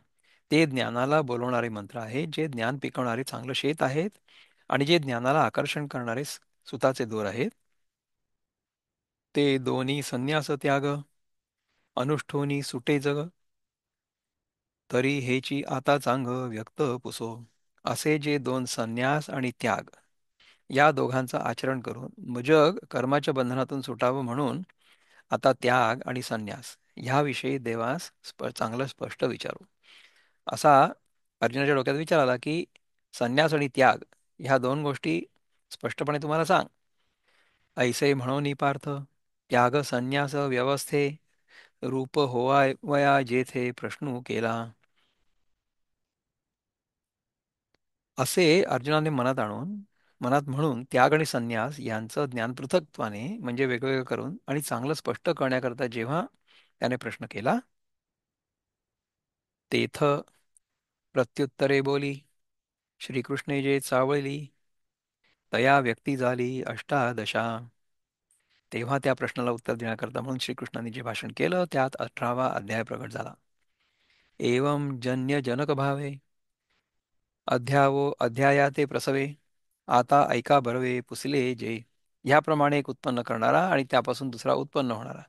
ते ज्ञानाला बोलवणारे मंत्र आहेत, जे ज्ञान पिकवणारे चांगलं शेत आहेत, आणि जे ज्ञानाला आकर्षण करणारे सुताचे दोर आहेत. ते दोन्ही संन्यास त्याग, अनुष्ठोनी सुटे जग, तरी हेची आता चांग व्यक्त पुसो. असे जे दोन संन्यास आणि त्याग या दोघांचं आचरण करून जग कर्माच्या बंधनातून सुटावं म्हणून आता त्याग आणि संन्यास ह्याविषयी देवास चांगलं स्पष्ट विचारू. असा अर्जुनाच्या डोक्यात विचार आला की संन्यास आणि त्याग ह्या दोन गोष्टी स्पष्टपणे तुम्हाला सांग. ऐसे म्हणून पार्थ, त्याग संन्यास व्यवस्थे, रूप होवा वया जेथे प्रश्न केला. असे अर्जुनाने मनात म्हणून त्याग आणि संन्यास यांचं ज्ञान पृथक्त्वाने म्हणजे वेगवेगळं करून आणि चांगलं स्पष्ट करण्याकरता जेव्हा त्याने प्रश्न केला, तेथ प्रत्युत्तरे बोली श्रीकृष्णे जे चावळली, तया व्यक्ती झाली अष्टादशा. तेव्हा त्या प्रश्नाला उत्तर देण्याकरता म्हणून श्रीकृष्णाने जे भाषण केलं त्यात 18वा अध्याय प्रगट झाला. एवं जन्य जनक भावे, अध्याया ते प्रसवे, आता ऐका बरवे पुसले जे. ह्याप्रमाणे एक उत्पन्न करणारा आणि त्यापासून दुसरा उत्पन्न होणारा,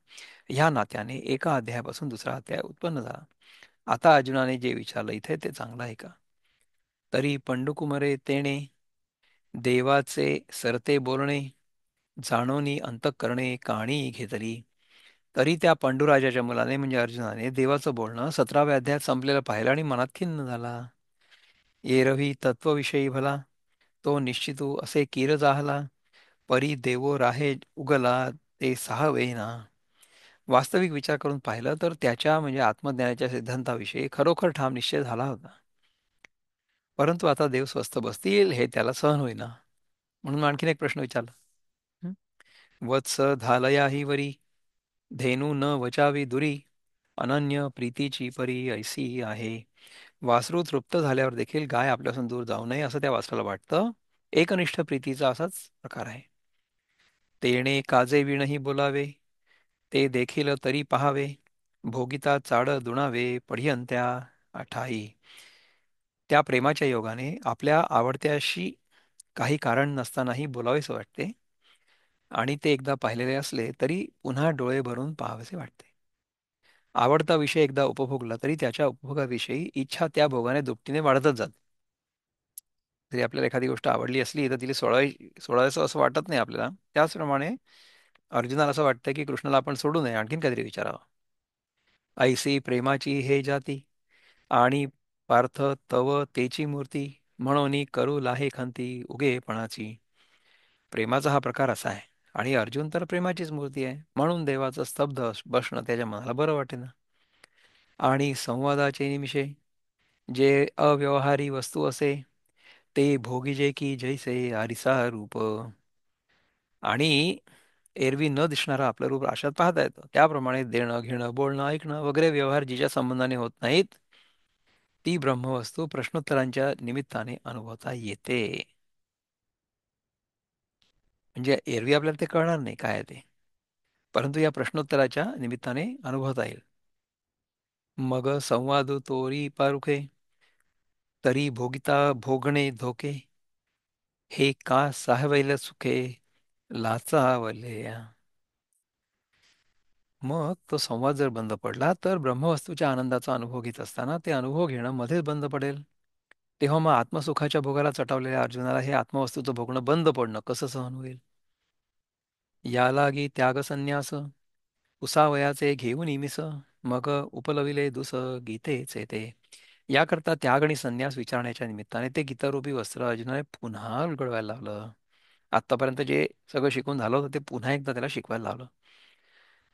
ह्या नात्याने एका अध्यायापासून दुसरा अध्याय उत्पन्न झाला. आता अर्जुनाने जे विचारलं इथे ते चांगलं आहे का. तरी पंडुकुमरे तेणे, देवाचे सरते बोलणे, जाणोनी अंतःकरणे काणी घेतली. तरी त्या पांडुराजाच्या मुलाने म्हणजे अर्जुनाने देवाचं बोलणं 17व्या अध्यायात संपलेलं पाहिलं आणि मनात खिन्न झाला. एरवी तत्वविषयी भला, तो निश्चितू असे कीर जाहला, परी देवो राहे उगला ते सहावेना. वास्तविक विचार करून पाहिलं तर त्याच्या म्हणजे आत्मज्ञानाच्या सिद्धांताविषयी खरोखर ठाम निश्चय झाला होता. परंतु आता देव स्वस्थ बसतील हे त्याला सहन होईना, म्हणून आणखीन एक प्रश्न विचारला. हं? वत्स धालया ही वरी, धेनू न वचावी दुरी, अनन्य प्रीतीची परी ऐसी आहे. वासरू तृप्त झाल्यावर देखील गाय आपल्यापासून दूर जाऊ नये असं त्या वासराला वाटतं. एकनिष्ठ प्रीतीचा असाच प्रकार आहे. तेणे काजे विणही बोलावे, ते देखील तरी पहावे. भोगिता चाड दुणावे, पढियंत्या ठाई. त्या प्रेमाच्या योगाने आपल्या आवडत्याशी काही कारण नसतानाही बोलावेसे वाटते, आणि ते एकदा पाहिलेले असले तरी पुन्हा डोळे भरून पाहावेसे वाटते. आवडता विषय एकदा उपभोगला तरी त्याच्या उपभोगाविषयी इच्छा त्या भोगाने दुपटीने वाढतच जाते. जरी आपल्याला एखादी गोष्ट आवडली असली तर तिला सोडायचं असं वाटत नाही आपल्याला. त्याचप्रमाणे अर्जुनाला असं वाटतं की कृष्णाला आपण सोडू नये, आणखीन काहीतरी विचारावं. ऐसी प्रेमाची हे जाती, आणि पार्थ तव तेची मूर्ती, म्हणून करू लाहे खंती उगेपणाची. प्रेमाचा हा प्रकार असा आहे, आणि अर्जुन तर प्रेमाचीच मूर्ती आहे, म्हणून देवाचं स्तब्ध बसणं त्याच्या मनाला बरं वाटेना. आणि संवादाचे निमिषे जे अव्यवहारी वस्तू असे, ते भोगीजे की जैसे आरिसा रूप. आणि एरवी न दिसणारं आपलं रूप आशात पाहता येतं, त्याप्रमाणे देणं घेणं बोलणं ऐकणं वगैरे व्यवहार जिच्या संबंधाने होत नाहीत, ती ब्रह्मवस्तू प्रश्नोत्तरांच्या निमित्ताने अनुभवता येते. म्हणजे एरवी आपल्याला ते कळणार नाही काय आहे ते, परंतु या प्रश्नोत्तराच्या निमित्ताने अनुभवता येईल. मग संवाद तोरी पारुखे, तरी भोगिता भोगणे धोके, हे का साहवैल सुखे लाचावले. मग तो संवाद जर बंद पडला तर ब्रह्मवस्तूच्या आनंदाचा अनुभव घेत असताना ते अनुभव घेणं मध्येच बंद पडेल. तेव्हा मग आत्मसुखाच्या भोगाला चटावलेल्या अर्जुनाला हे आत्मवस्तूचं भोगणं बंद पडणं कसं सहन होईल? यालागी त्याग संन्यास, उसावयाचे घेऊन इमिस, मग उपलविले दुस गीतेचे ते. याकरता त्याग आणि संन्यास विचारण्याच्या निमित्ताने ते गीतारूपी वस्त्र अर्जुनाने पुन्हा उलगडवायला लावलं. आत्तापर्यंत जे सगळं शिकून झालं होतं ते पुन्हा एकदा त्याला शिकवायला लावलं.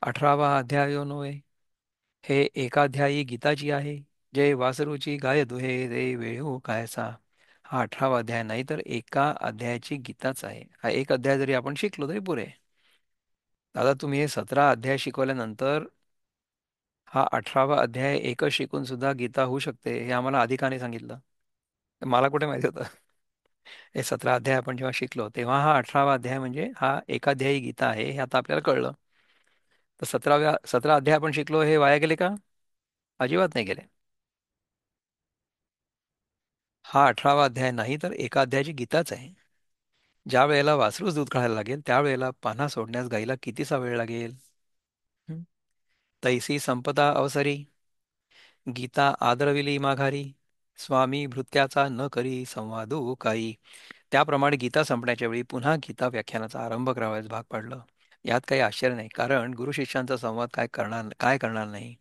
18वा अध्यायो नव्हे, हे एकाध्यायी गीताची आहे. जे वासरूची गाय दुहे रे वेळू कायसा. हा 18वा अध्याय नाही तर एका अध्यायाची गीताच आहे. हा एक अध्याय जरी आपण शिकलो तरी पुरे. दादा, तुम्ही हे 17 अध्याय शिकवल्यानंतर हा 18वा अध्याय एकच शिकून सुद्धा गीता होऊ शकते हे आम्हाला अधिकाने सांगितलं. मला कुठे माहिती होतं? हे 17 अध्याय आपण जेव्हा शिकलो तेव्हा हा 18वा अध्याय म्हणजे हा एकाध्यायी गीता आहे हे आता आपल्याला कळलं. तर 17 अध्याय आपण शिकलो हे वाया गेले का? अजिबात नाही गेले. हा 18वा अध्याय नाही तर एका अध्यायाची गीताच आहे. ज्या वेळेला वासरूच दूध काढायला लागेल त्यावेळेला पान्हा सोडण्यास गाईला कितीसा वेळ लागेल? हं? तैसी संपदा अवसरी, गीता आदरविली माघारी, स्वामी भृत्याचा न करी संवादू काही. त्याप्रमाणे गीता संपण्याच्या वेळी पुन्हा गीता व्याख्यानाचा आरंभ करावयास भाग पडलं. यात काही आश्चर्य नाही, कारण गुरु शिष्यांचा संवाद काय करणार नाही.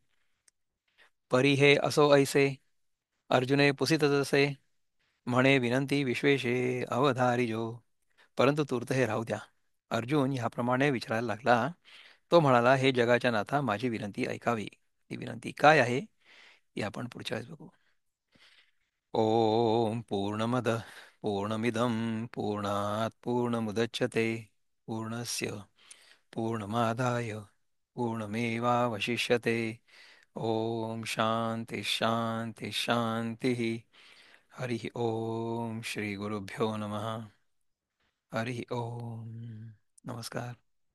परी हे असो ऐसे, अर्जुने पुसित जसे, म्हणे विनंती विश्वेशे अवधारिजो. परंतु तूर्त हे राहू द्या. अर्जुन ह्याप्रमाणे विचारायला लागला. तो म्हणाला, हे जगाच्या नाथा माझी विनंती ऐकावी. ती विनंती काय आहे हे आपण पुढच्या वेळेस बघू. ओम पूर्णमद पूर्णमिदं पूर्णात् पूर्णमुदच्यते, पूर्णस्य पूर्णमादाय पूर्णमेवावशिष्यते. ओम शांती शांती शांती. हरि ओम श्री गुरुभ्यो नमः. हरि ओम. नमस्कार.